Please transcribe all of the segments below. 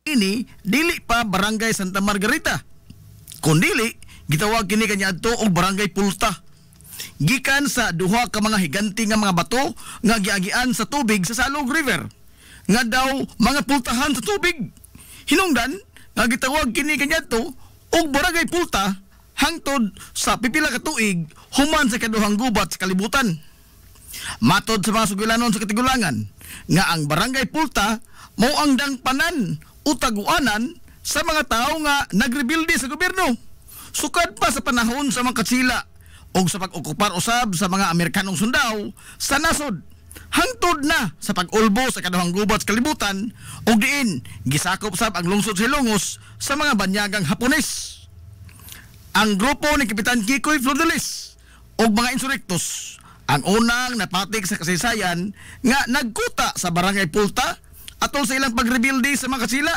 ini dili pa Barangay Santa Margarita. Kung dili, gitawag kini kanya adto og Barangay Pulta. Gikan sa duha ka mga higanti nga mga bato nga giagian sa tubig sa Salog River. Nga daw mga pultahan sa tubig. Hinungdan nga gitawag kini kanya adto og Barangay Pulta hangtod sa pipila ka tuig human sa kaduhang gubat sa kalibutan. Matod sa mga sugilanon sa katigulangan nga ang Barangay Pulta mao ang dangpanan o taguanan sa mga tao nga nagrebilde sa gobyerno sukad pa sa panahon sa mga katsila o sa pag-okupar usab sa mga Amerikanong sundao sa nasod hangtod na sa pag-ulbo sa kaduhang gubat sa kalibutan o diin gisakop sab ang lungsod sa Ilongos sa mga banyagang Hapones. Ang grupo ni Kapitan Kikoy Flordelis o mga insurektos ang unang napatik sa kasaysayan nga nagkuta sa Barangay Pulta atol sa ilang pagrebilde sa mga katsila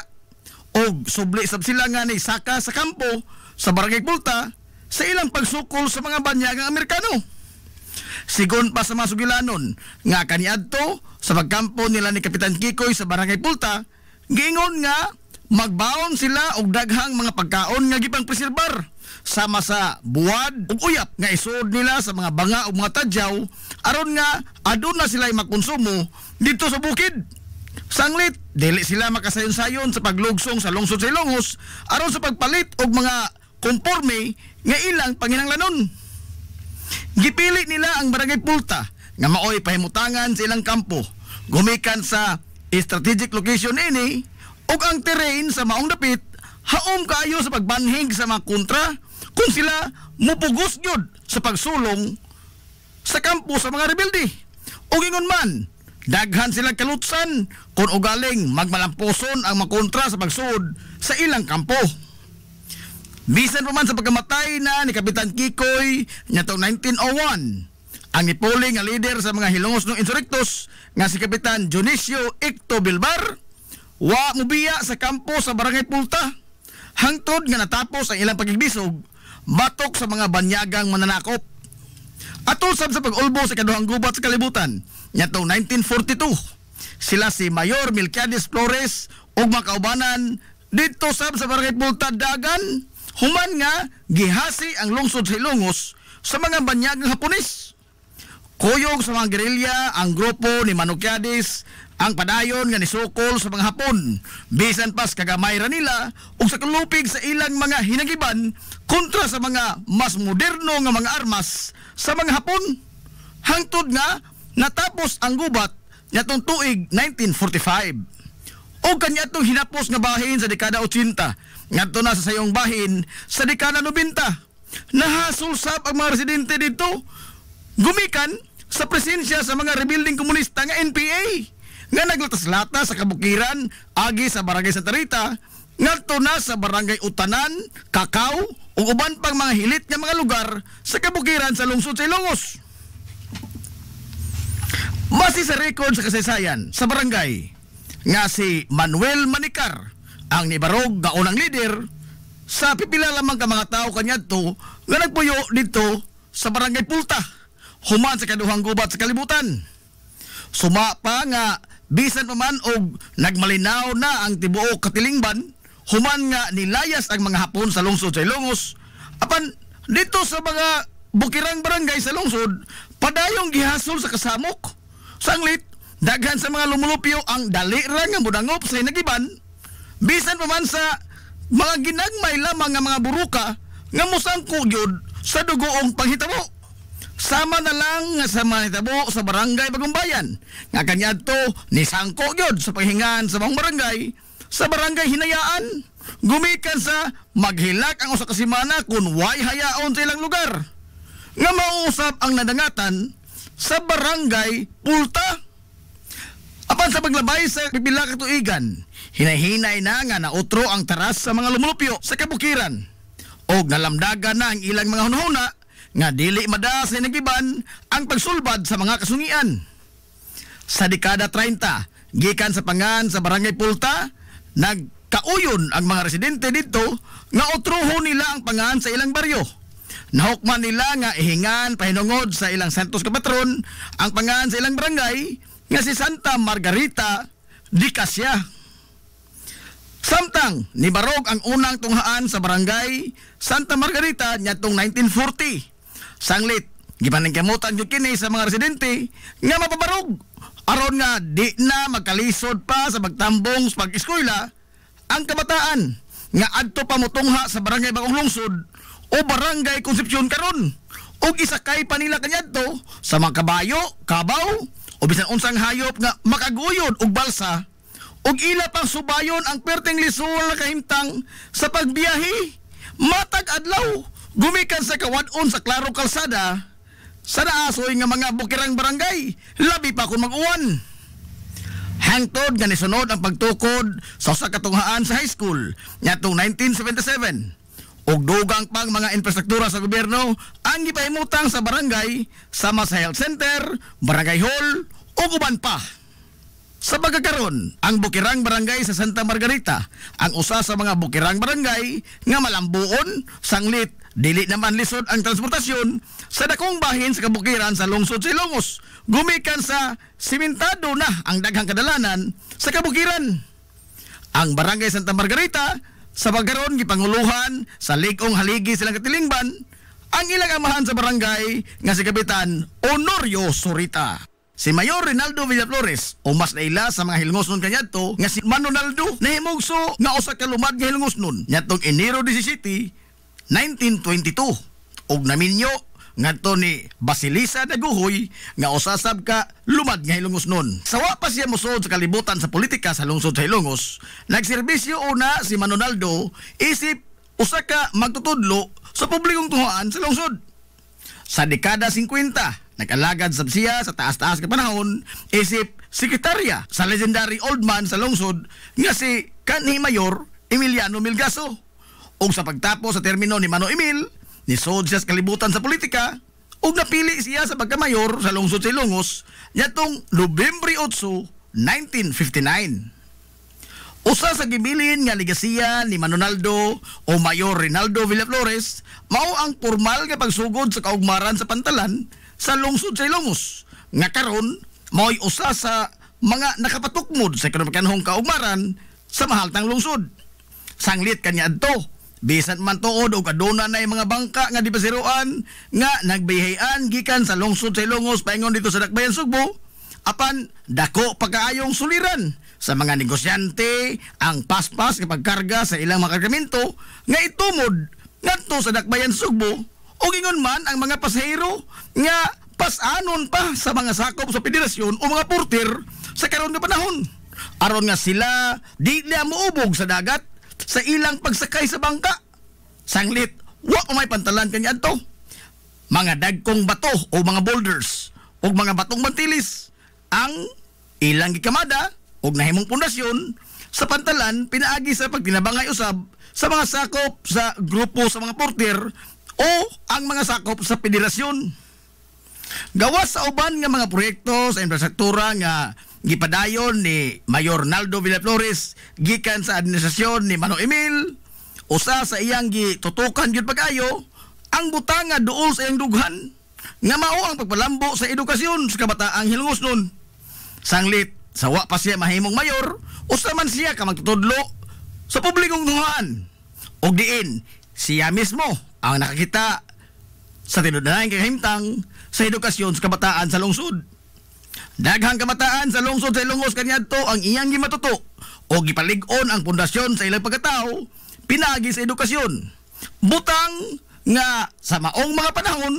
o subli sab sila nga ni saka sa kampo sa Barangay Pulta sa ilang pagsukol sa mga banyagang Amerikano. Sigon pa sa mga sugilanon nga kaniadto sa pagkampo nila ni Kapitan Kikoy sa Barangay Pulta, giingon nga magbaon sila og daghang mga pagkaon nga gipang preserbar sama sa buwad ug uyap nga isud nila sa mga banga ug mga tadyaw aron nga aduna sila makonsumo dito sa bukid. Sanglit dili sila makasayon-sayon sa paglugsong sa lungsod sa Ilongos aron sa pagpalit og mga konporme nga ilang panginahanglanon. Gipili nila ang Barangay Pulta nga maoy pahimutangan sa ilang kampo gumikan sa strategic location ini ug ang terrain sa maong dapit haom kaayo sa pagbanhig sa mga kontra kung sila mupugos gyud sa pagsulong sa kampo sa mga rebelde. O ingon man, daghan silang kalutsan kung ugaling magmalamposon ang mga kontra sa pagsud sa ilang kampo. Bisan pa man sa pagkamatay na ni Kapitan Kikoy niya taong 1901, ang nipuli nga leader sa mga Hilongos ng insurektos nga si Kapitan Dionisio Icto Bilbar, wa mubiya sa kampo sa Barangay Pulta hangtod nga natapos ang ilang pagigbisog batok sa mga banyagang mananakop. Atol sab sa pag-ulbo sa kaduhang gubat sa kalibutan niya taong 1942, sila si Mayor Melquiades Flores ug mga kaubanan dito sab sa Barangay Pulta dagan human nga gihasi ang lungsod sa Ilongos sa mga banyagang Hapones. Kuyog sa mga gerilya ang grupo ni Melquiades ang padayon nga nisukol sa mga Hapon bisan pas kagamay ra nila ug sa kalupig sa ilang mga hinagiban kontra sa mga mas moderno nga mga armas sa mga Hapon hangtod nga natapos ang gubat nitong tuig 1945 o kanyatong hinapos nga bahin sa dekada 80 ngadto na sa sayong bahin sa dekada 90. Nahasol sab ang mga residente dito gumikan sa presensya sa mga rebuilding komunista nga NPA nga naglatas-lata sa kabukiran agi sa Barangay Santa Rita ngadto na sa Barangay Utanan, Kakao ug uban pang mga hilit nga mga lugar sa kabukiran sa lungsod sa Ilongos. Base sa record sa kasaysayan sa barangay nga si Manuel Manicar ang nibarog nga unang leader sa pipila lamang ka mga tao kanyadto nga nagpuyo dito sa Barangay Pulta human sa kaduhang gubat sa kalibutan. Suma pa nga bisan pa man og nagmalinaw na ang tibuok katilingban human nga nilayas ang mga Hapon sa lungsod sa Ilongos apan dito sa mga bukirang barangay sa lungsod padayong gihasol sa kasamok. Sanglit daghan sa mga lumulupyo ang dali ra nga budangop sa hinagiban bisan pa man sa mga ginagmay lamang nga mga buruka nga musangko gyud sa dugoong panghitabo. Sama na lang nga sa manitabo sa Barangay Bagong Bayan nga kanyadto ni sangko gyud sa paghingan sa mga barangay sa Barangay Hinayaan gumikan sa maghilak ang usa ka semana kun way hayaon sa ilang lugar nga mauusap ang nadangatan sa Barangay Pulta. Apan sa paglabay sa pipila ka tuigan hinay-hinay na nga nautro ang taras sa mga lumulupyo sa kabukiran og nalamdagan na ang ilang mga hunahuna nga dili mada sa nagiban ang pagsulbad sa mga kasungian. Sa dekada 30, gikan sa pangan sa Barangay Pulta, nagkauyon ang mga residente dito nga utrohon nila ang pangan sa ilang baryo. Nahukman nila nga ihingan pahinungod sa ilang santos ka patron ang pangan sa ilang barangay nga si Santa Margarita di Cassia. Samtang nibarog ang unang tunghaan sa barangay Santa Margarita niadtong 1940. Sanglit gipaningkamutan gyud kini sa mga residente nga mapabarog aron nga di na magkalisod pa sa pagtambong sa pag-eskwela ang kabataan nga adto pa motungha sa barangay Bagong Lungsod o barangay Concepcion karon ug isakay pa nila kaniadto sa mga kabayo, kabaw o bisan unsang hayop nga makaguyod og balsa ug ila pang subayon ang perteng lisod na kahimtang sa pagbiyahe matag adlaw gumikan sa kawad-on sa klaro kalsada sa naasoy nga mga bukirang barangay labi pa kung mag-uwan. Hangtod nga nisunod ang pagtukod sa usa ka tunghaan sa high school niadtong 1977 ug dugang pang mga infrastruktura sa gobyerno ang gipahimutang sa barangay sama sa health center, barangay hall ug uban pa. Sa pagkakaron, ang bukirang barangay sa Santa Margarita ang usa sa mga bukirang barangay nga malambuon, sanglit, dili naman lisod ang transportasyon sa dakong bahin sa kabukiran sa lungsod sa Ilongos. Gumikan sa simentado na ang daghang kadalanan sa kabukiran. Ang barangay Santa Margarita sa pagkaron gipanguluhan sa Ligong Haligi silang Katilingban ang ilang amahan sa barangay nga si Kapitan Honorio Surita. Si Mayor Rinaldo Villaflores o mas naila sa mga hilngosnon kanyadto nga si Manonaldo nahimugso nga usa ka lumad nga hilngosnon nyadtong Enero 17, 1922 ug naminyo ngadto ni Basilisa Daguhoy nga usasab ka lumad nga hilongosnon. Sawa pa siya musod sa kalibutan sa politika sa lungsod sa Ilongos, nagserbisyo una si Manonaldo isip usa ka magtutudlo sa publikong tuhoan sa lungsod. Sa dekada 50 nag-alagad sab siya sa taas-taas ka panahon isip sekretarya sa legendary old man sa lungsod nga si kanhi Mayor Emiliano Milgaso. Ug sa pagtapos sa termino ni Mano Emil, nisod siya sa kalibutan sa politika ug napili siya sa pagkamayor sa lungsod sa Ilongos niadtong Nobyembre 8, 1959. Usa sa gibilin nga ligasiya ni Manonaldo o Mayor Rinaldo Villaflores mao ang formal nga pagsugod sa kaugmaran sa pantalan sa lungsod sa Ilongos nga karon mao'y usa sa mga nakapatukmod sa ekonomikanhong kaugmaran sa mahaltang lungsod. Sanglit kanya adto bisan man tuod og aduna na mga bangka nga dipasiruan nga nagbihayan gikan sa lungsod sa Ilongos paingon dito sa Dakbayan Sugbo apan dako pagkaayong suliran sa mga negosyante ang paspas kapag karga sa ilang mga kargamento nga itumod ngadto sa Dakbayan Sugbo o ingon man ang mga pasahero nga pasanon pa sa mga sakop sa federasyon o mga porter sa karon nga panahon aron nga sila di na moubog sa dagat sa ilang pagsakay sa bangka. Sanglit wa pa may pantalan kanya adto mga dagkong bato o mga boulders o mga batong mantilis ang ilang gikamada o nahimong pundasyon sa pantalan pinaagi sa pagtinabangay usab sa mga sakop sa grupo sa mga porter o ang mga sakop sa federasyon. Gawas sa uban nga mga proyekto sa infrastruktura nga gipadayon ni Mayor Naldo Villaflores gikan sa administrasyon ni Mano Emil, usa sa iyang gitutukan gyud pag-ayo ang butanga duol sa iyang dughan nga mao ang pagpalambo sa edukasyon sa kabataang hilongosnon. Sanglit sa wa pa siya mahimong mayor, usa man siya ka magtutudlo sa publikong tuhoan og diin siya mismo ang nakakita sa tinudanan kahimtang sa edukasyon sa kabataan sa lungsod. Daghang kabataan sa lungsod sa Ilongos kaniadto ang iyang gimatuto o gipalig-on ang pundasyon sa ilang pagkatao pinagi sa edukasyon. Butang nga sa maong mga panahon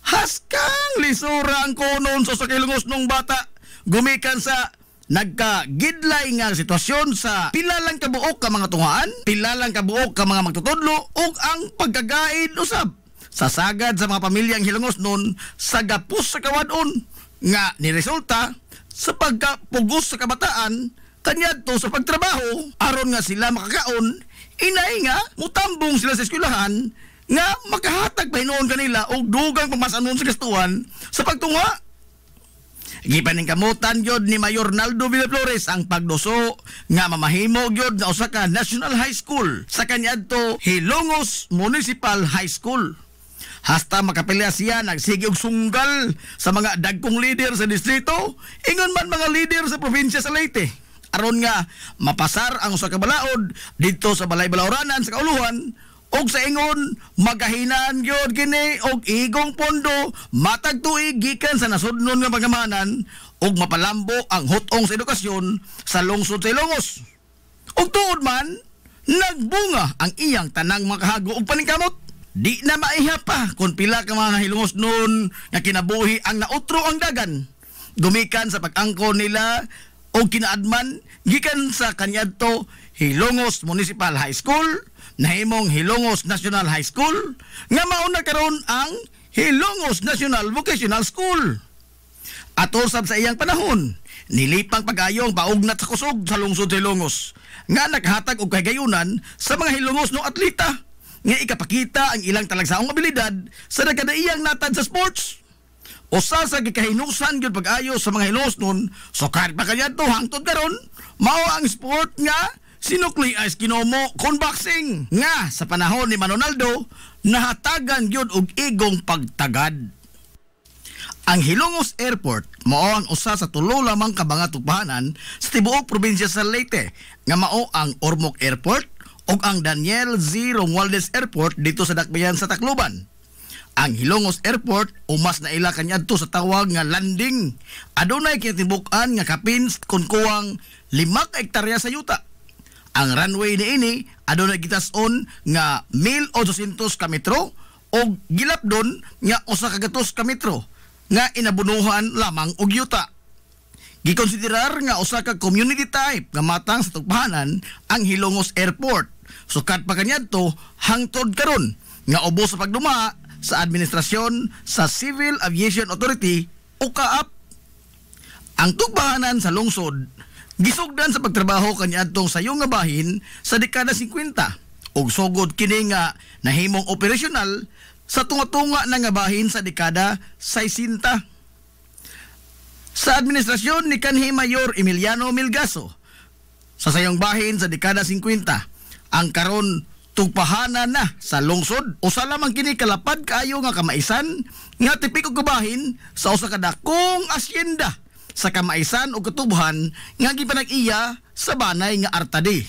haskang lisura ang konon sa Ilongos nung bata gumikan sa nagkagidlay nga sitwasyon sa pilalang kabuok ka mga tungaan, pilalang kabuok ka mga magtutudlo ug ang pagkagaid usab sa sagad sa mga pamilyang Hilongos nun sa gapos sa kawadon nga niresulta sa pagkapugos sa kabataan kaniadto sa pagtrabaho aron nga sila makakaon inay nga mutambong sila sa eskwelahan nga makahatag pa hinoon kanila og dugang pamasanon sa gastuhan sa pagtunga. Gipaningkamutan gyud ni Mayor Naldo Villaflores ang pagduso nga mamahimo gyud na usa ka National High School sa kaniadto Hilongos Municipal High School. Hasta makapilya siya nagsige og sunggal sa mga dagkong leader sa distrito, ingon man mga leader sa probinsya sa Leyte. aron nga mapasar ang usa ka balaod dito sa balay-balawranan sa kauluhan og sa ingon magahinan gyud kini og igong pondo matag tuig gikan sa nasudnon nga pagamanan og mapalambo ang hutong sa edukasyon sa lungsod sa Ilongos. Og tuod man nagbunga ang iyang tanang makahago og paningkamot. Di na maiha pa kung pila ka mga Hilongos noon nga kinabuhi ang nautro ang dagan. Gumikan sa pag-angko nila o kinaadman gikan sa kanyadto Hilongos Municipal High School nahimong Hilongos National High School nga mauna karon ang Hilongos National Vocational School. Ato sab sa iyang panahon nilipang pag-ayong paugnat sa kusog sa lungsod sa Hilongos nga nakahatag og kagayunan sa mga Hilongos no atleta nga ikapakita ang ilang talagsaong abilidad sa nagkadaiyang natad sa sports. Usa sa gikahinusan gyud pag-ayo sa mga Hilongos nun, sukad pa kanyadto hangtod karon mao ang sport nga sinukli as kinomo kon boxing nga sa panahon ni Manonaldo nahatagan gyud og igong pagtagad. Ang Hilongos Airport mao ang usa sa tulo lamang ka mga tugpahanan sa tibuok probinsya sa Leyte nga mao ang Ormoc Airport ug ang Daniel Z. Romualdez Airport dito sa dakbayan sa Tacloban. Ang Hilongos Airport umas na ila kanyadto sa tawag nga landing. Adunay kinatibuk-an nga kapin kun kuwang 5 ka hektarya sa yuta. Ang runway niini adunay gitas-on nga 1,800 ka metro ug gilapdon nga 100 ka metro nga inabunuhan lamang og yuta. Gikonsiderar nga usa ka community type nga matang sa tugpahanan ang Hilongos Airport. Sukat pa kanyadto hangtod karon nga ubos sa pagduma sa administrasyon sa Civil Aviation Authority o CAAP. Ang tugpahanan sa lungsod gisugdan sa pagtrabaho kaniadtong sayo nga bahin sa dekada 50 ug sugod kini nga nahimong operasyonal sa tunga-tunga na nga bahin sa dekada 60. Sa administrasyon ni kanhi Mayor Emiliano Milgaso sa sayong bahin sa dekada 50 ang karon tugpahanan na sa lungsod usa lamang kini kalapad kaayo nga kamaisan nga tipik og kabahin sa usa ka dakong asyenda sa kamaisan ug katubuhan nga gipanag-iya sa banay nga Artadi.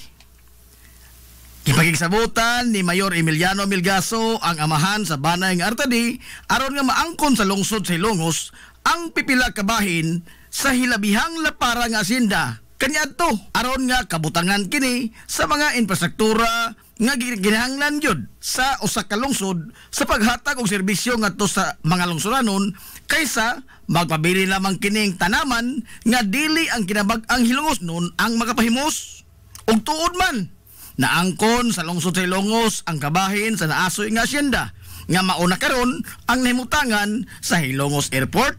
Gipakigsabutan ni Mayor Emiliano Milgaso ang amahan sa banay nga Artadi aron nga maangkon sa lungsod sa Hilongos ang pipila ka bahin sa hilabihang lapara nga asyenda kaniadto aron nga kabutangan kini sa mga infrastruktura nga ginahanglan gyud sa usa ka lungsod sa paghatag og serbisyo ngadto sa mga lungsuranon kaysa magpabili lamang kining tanaman nga dili ang kinabag-ang Hilongos nun ang makapahimos. Ug tuod man naangkon sa lungsod sa Hilongos ang kabahin sa naasoy nga asyenda nga mauna karon ang nahimutangan sa Hilongos Airport,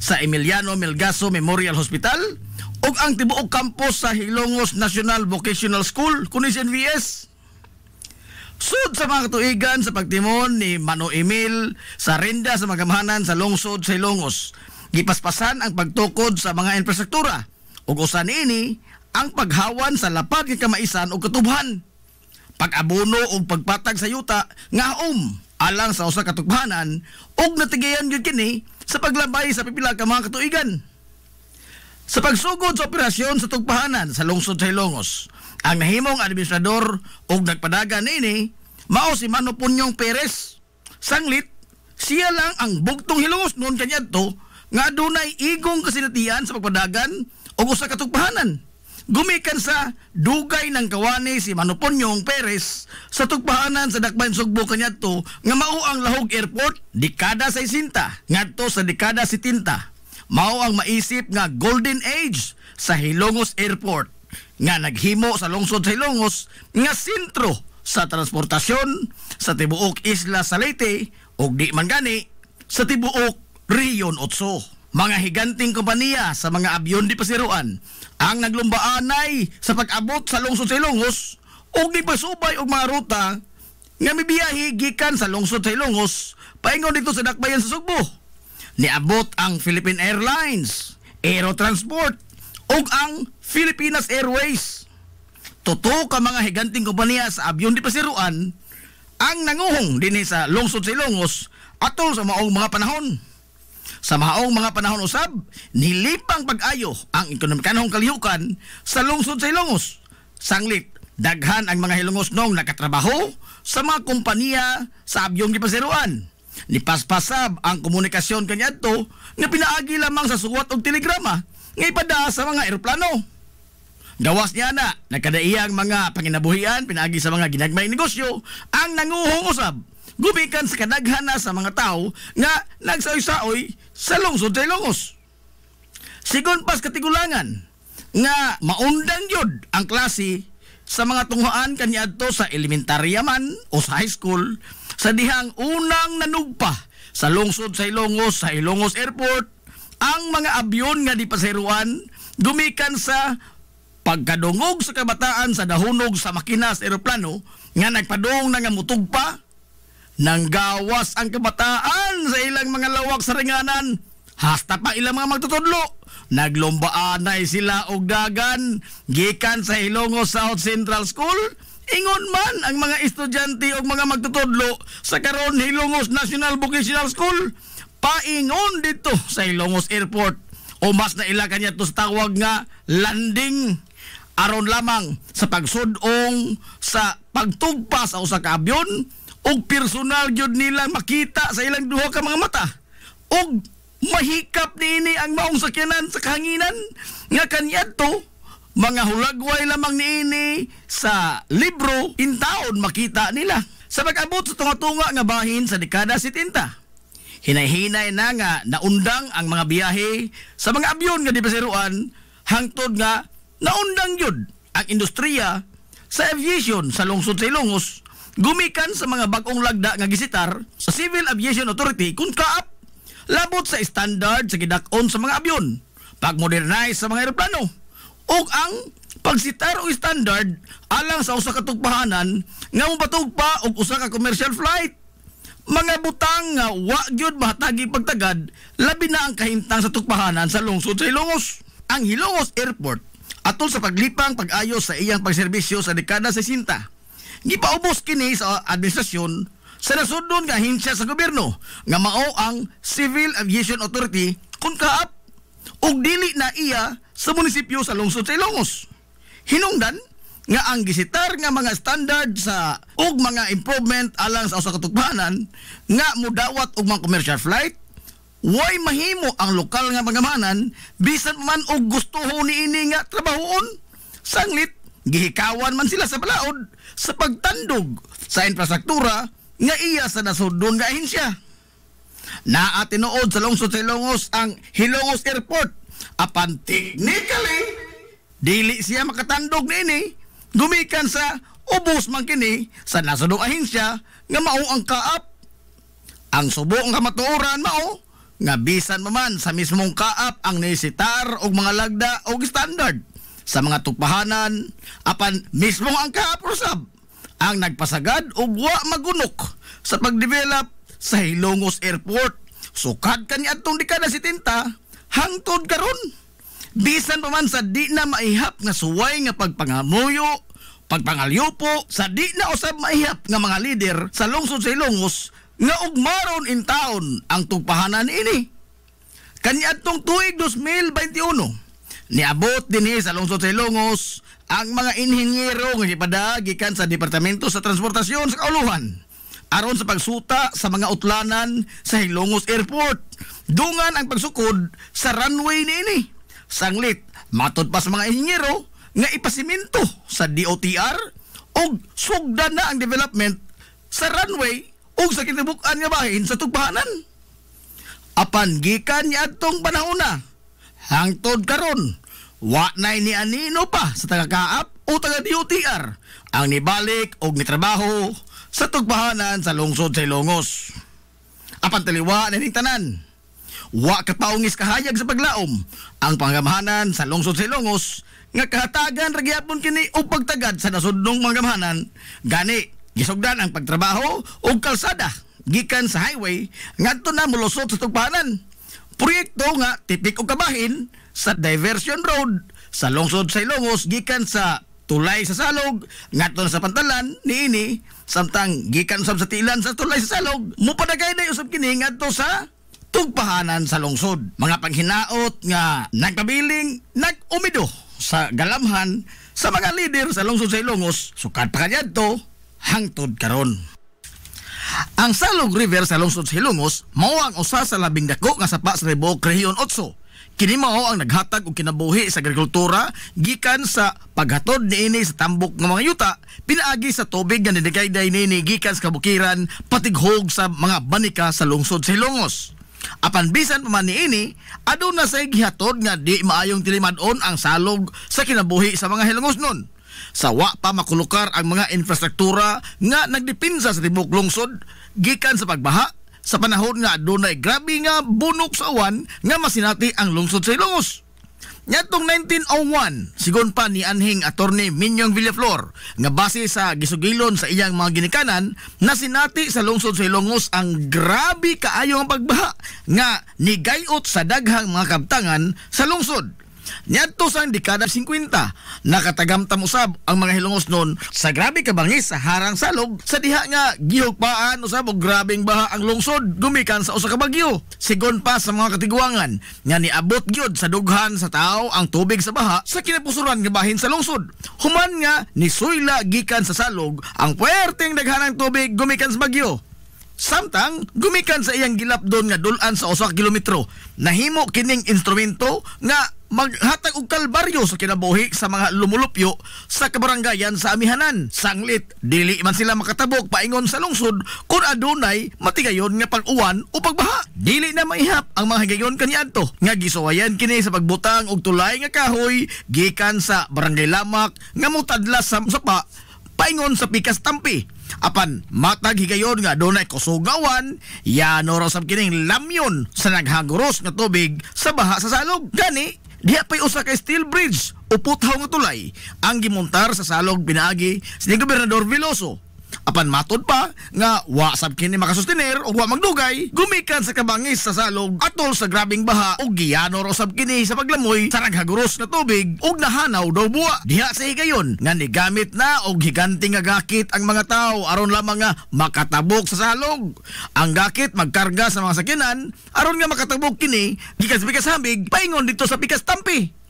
sa Emiliano Milgaso Memorial Hospital ug ang tibuok campus sa Hilongos National Vocational School kunis NVS. Sud sa mga katuigan sa pagtimon ni Mano Emil sa renda sa magamahanan sa lungsod sa Hilongos, gipaspasan ang pagtukod sa mga infrastruktura ug usa niini ang paghawan sa lapad nga kamaisan ug katubhan, pag-abono ug pagpatag sa yuta nga alang sa usa ka tugpahanan ug natigayan gyud kini sa paglabay sa pipila ka mga katuigan. Sa pagsugod sa operasyon sa tugpahanan sa lungsod sa Hilongos, ang nahimong administrador ug nagpadaga niini mao si Mano Punyong Perez. Sanglit, siya lang ang bugtong Hilongos noon kaniadto nga adunay igong kasinatian sa pagpadagan ug usa ka tugpahanan. Gumikan sa dugay ng kawani si Mano Punyong Perez sa tugpahanan sa Dakbayan Sugbo kaniadto nga mao ang Lahog Airport dekada 60 ngadto sa dekada 70. Mao ang maisip nga golden age sa Hilongos Airport nga naghimo sa lungsod sa Hilongos nga sentro sa transportasyon sa tibuok isla sa Leyte ug di man gani sa tibuok Riyon 8. Mga higanting kompanya sa mga abyon di pasiruan ang naglumbaanay sa pag-abot sa lungsod sa Hilongos ug di pasubay og mga ruta nga mibiyahe gikan sa lungsod sa Hilongos paingon dito sa Dakbayan sa Sugbo. Niabot ang Philippine Airlines, Aerotransport ug ang Filipinas Airways. Totoo ka mga higanting kompanya sa abyon di pasiruan ang nanguhong dinhi sa lungsod sa Hilongos atol sa maong mga panahon. Sa mahaong mga panahon usab, nilipang pag-ayo ang ekonomikanong kalihukan sa lungsod sa Ilongos. Sanglit, daghan ang mga Hilongos nong nakatrabaho sa mga kompanya sa abyong gipasiruan. Nipaspasab ang komunikasyon kaniadto nga pinaagi lamang sa suwat og telegrama nga ipada sa mga eroplano. Gawas niya na, nagkadaiyang mga panginabuhian pinaagi sa mga ginagmay negosyo ang nanguhong usab. Gumikan sa kadaghan na sa mga tao nga nagsaoy-saoy sa lungsod sa Ilongos. Sigon pas katigulangan nga maundang yun ang klase sa mga tunghaan kaniadto sa elementarya man o sa high school sa dihang unang nanugpa sa lungsod sa Ilongos Airport ang mga abyon nga di paseruan gumikan sa pagkadungog sa kabataan sa dahunog sa makina sa eroplano nga nagpadong na nga mutugpa. Nanggawas ang kabataan sa ilang mga lawak sa ringanan. Hasta pa ilang mga magtutudlo. Naglombaanay sila og dagan gikan sa Hilongos South Central School. Ingon man ang mga estudyante og mga magtutudlo sa karon Hilongos National Vocational School. Paingon dito sa Hilongos Airport. O mas na ila kanya to sa tawag nga landing aron lamang sa pagsudong sa pagtugpa sa usa ka abyon og personal gyud nila makita sa ilang duha ka mga mata og mahikap niini ang maong sakyanan sa kahanginan nga kaniadto mga hulagway lamang niini sa libro in taon makita nila sa pag-abot sa tunga-tunga nga bahin sa dekada 70. Hinay-hinay na nga naundang ang mga biyahe sa mga abyon nga di pasiruan hangtod nga naundang yun ang industriya sa aviation sa lungsod sa Ilongos gumikan sa mga bagong lagda nga gisitar sa Civil Aviation Authority kung kaap labot sa standard sa gidak-on sa mga abyon, pag-modernize sa mga eroplano, ug ang pagsitar o standard alang sa usa ka tugpahanan nga mopatugpa og usa ka commercial flight. Mga butang nga wa gyud mahatagi pagtagad labi na ang kahimtang sa tugpahanan sa lungsod sa Ilongos. Ang Hilongos Airport atol sa paglipang pag-ayo sa iyang pagserbisyo sa dekada 60. Gipaubos kini sa administrasyon sa nasudnon nga ahensya sa gobyerno nga mao ang Civil Aviation Authority kung kaap og dili na iya sa munisipyo sa lungsod sa Ilongos. Hinungdan nga ang gisitar nga mga standard sa og mga improvement alang sa usa ka tugpahanan nga mudawat og mga commercial flight way mahimo ang lokal nga pangamanan bisan man og gustuho niini nga trabahoon. Sanglit gihikawan man sila sa balaod sa pagtandog sa infrastruktura nga iya sa nasudnon nga ahensya. Naa tinuod sa lungsod sa Ilongos ang Hilongos Airport apan technically dili siya makatandog niini gumikan sa ubos man kini sa nasudnong ahensya nga mao ang kaap. Ang subo nga matuoran mao nga bisan man sa mismong kaap ang nisitar og mga lagda og standard sa mga tugpahanan apan mismo ang kaap usab ang nagpasagad og wa magunok sa pagdevelop sa Hilongos Airport sukad kaniadtong dekada 70 hangtod karon. Bisan pa man sa di na maihap nga suway nga pagpangamuyo, pagpangalyupo sa di na usab maihap nga mga lider sa lungsod sa Ilongos nga ugmaron in taon ang tugpahanan ini. Kaniadtong tuig 2021 niabot dinhi sa lungsod sa Ilongos ang mga inhinyero nga gipada gikan sa Departamento sa Transportasyon sa Kauluhan aron sa pagsuta sa mga utlanan sa Hilongos Airport. Dungan ang pagsukod sa runway niini. Sanglit matod pa sa mga inhinyero nga ipasiminto sa DOTR og sugdan na ang development sa runway og sa kitibukan nga bahin sa tugpahanan. Apan gikan niadtong panahon na hangtod karon wa nay ni anino pa sa taga-kaap o taga-DOTR ang nibalik og nitrabaho sa tugpahanan sa lungsod sa Ilongos. Apan taliwa na ning tanan. Wa kapaungis kahayag sa paglaom ang pangamahanan sa lungsod sa Ilongos nga kahatagan ra gyapon kini og pagtagad sa nasudnong pangamahanan gani gisugdan ang pagtrabaho og kalsada gikan sa highway ngadto na molusot sa tugpahanan. Proyekto nga tipik og kabahin sa diversion road sa lungsod sa Ilongos gikan sa tulay sa Salog ngadto sa Pantalan niini samtang gikan usab sa tilan sa tulay sa Salog mopadagay na usab kini ngadto sa tugpahanan sa lungsod. Mga paghinaot nga nagpabiling nag-umido sa galamhan sa mga lider sa lungsod sa Ilongos, sukad pa kanyadto hangtod karon. Ang Salog River sa lungsod sa Ilongos mao ang usa sa labing dako nga sapa sa tibuok Rehiyon 8. Kini mao ang naghatag og kinabuhi sa agrikultura gikan sa paghatod niini sa tambok ng mga yuta pinaagi sa tubig nga nidagayday niini gikan sa kabukiran patighog sa mga banika sa lungsod sa Ilongos. Apan bisan pa man niini aduna say gihatod nga di maayong tilimad-on ang salog sa kinabuhi sa mga Hilongosnon. Sa wa pa makulukar ang mga infrastruktura nga nagdepinsa sa tibuok lungsod gikan sa pagbaha sa panahon nga adunay grabe nga bunok sa uwan nga masinati ang lungsod sa Ilongos. Nyatong 1901, sigon pa ni anhing attorney Minyong Villaflor nga base sa gisugilon sa iyang mga ginikanan na sinati sa lungsod sa Ilongos ang grabe kaayo ang pagbaha nga nigayot sa daghang mga kabtangan sa lungsod. Nyadto sa dekada 50, nakatagamtam usab ang mga Hilongosnon sa grabe kabangis sa harang salog sa diha nga gihugpaan usab og grabeng baha ang lungsod gumikan sa usa ka bagyo. Sigon pa sa mga katiguangan nga niabot gyud sa dughan sa tao ang tubig sa baha sa kinapusuran nga bahin sa lungsod. Human nga nisuyla gikan sa salog ang puwerteng daghanang tubig gumikan sa bagyo. Samtang gumikan sa iyang gilapdon nga dulan sa usa ka kilometro, nahimo kining instrumento nga maghatag og kalbaryo sa kinabuhi sa mga lumulupyo sa kabarangayan sa amihanan. Sanglit dili man sila makatabok paingon sa lungsod kung adunay matigayon nga pag-uwan o pagbaha. Dili na maihap ang mga higayon kaniadto nga gisuwayan kini sa pagbutang og tulay nga kahoy gikan sa barangay Lamak nga mutadlas sa sapa paingon sa Pikas Tampi. Apan matag higayon nga dunay kusog nga uwan, yano raw sab kining lamyon sa naghaguros nga tubig sa baha sa salog. Gani diha pay usa ka steel bridge o puthaw nga tulay ang gimontar sa salog pinaagi si Gobernador Veloso. Apan matod pa nga wa sab kini makasustener o wa magdugay gumikan sa kabangis sa salog atol sa grabing baha ug giyano raw sab kini sa paglamoy sa naghaguros nga tubig ug nahanaw daw buwa. Diha sa higayon nga nigamit na og higanting nga gakit ang mga tawo aron lamang nga makatabok sa salog. Ang gakit magkarga sa mga sakyanan aron nga makatabok kini gikan sa Pikas Hambig paingon dito sa Pikas Tampi.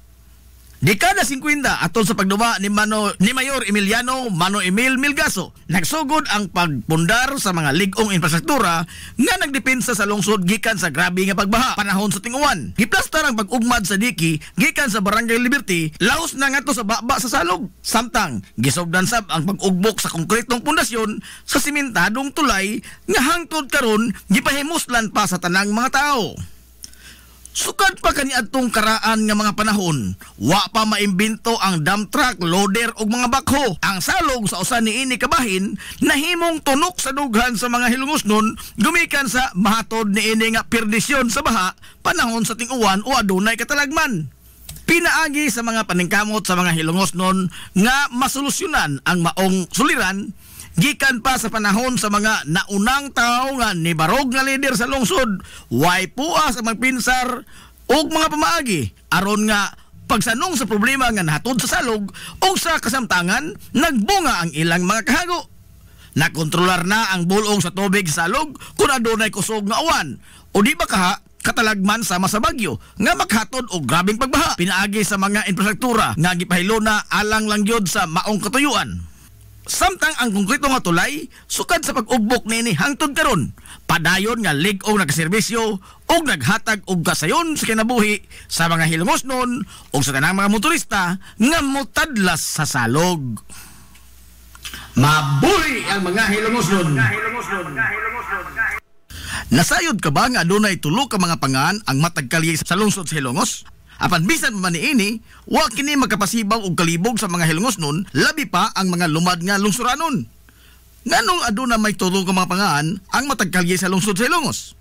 Dekada 50 atol sa pagduwa ni Mayor Emiliano Mano Emil Milgaso, nagsugod ang pagpundar sa mga ligong infrastruktura nga nagdepensa sa lungsod gikan sa grabe nga pagbaha panahon sa ting-uwan. Giplastar ang pag-ugmad sa diki gikan sa Barangay Liberty laos na ngadto sa baba sa salog. Samtang gisugdan sab ang pag-ugbok sa konkretong pundasyon sa simentadong tulay nga hangtod karon gipahimuslan pa sa tanang mga tao. Sukad pa kaniadtong karaan nga mga panahon, wa pa maimbento ang dump truck, loader ug mga bakho. Ang salog sa usa niini kabahin nahimong tunok sa dughan sa mga Hilongosnon gumikan sa mahatod niini nga perdisyon sa baha panahon sa ting-uwan o adunay katalagman. Pinaagi sa mga paningkamot sa mga Hilongosnon nga masolusyonan ang maong suliran gikan pa sa panahon sa mga naunang tao nga nibarog nga leader sa lungsod, way puas ang magpinsar og mga pamaagi aron nga pagsanong sa problema nga nahatod sa salog o sa kasamtangan nagbunga ang ilang mga kahago. Nakontrolar na ang bulong sa tubig sa salog kung adunay kusog nga uwan o di ba katalagman sama sa bagyo nga maghatod og grabeng pagbaha. Pinaagi sa mga infrastruktura nga gipahilo na alang lang gyud sa maong katuyuan. Samtang ang konkreto nga tulay sukad sa pag-ugbok nini hangtod karon padayon nga lig-ong nagserbisyo og naghatag og kasayon sa kinabuhi sa mga Hilongosnon o sa tanang mga motorista nga motadlas sa salog. Mabuhi ang mga Hilongosnon. Nasayod ka ba nga adunay tulo ka mga pangan ang matag kalye sa lungsod sa Hilongos? Apan bisan man niini, wa kini magkapasibaw og kalibog sa mga Hilongosnon, labi pa ang mga lumad nga lungsuranon. Nganong aduna may tulo ka mga pangaan ang matag kalye sa lungsod sa Hilongos?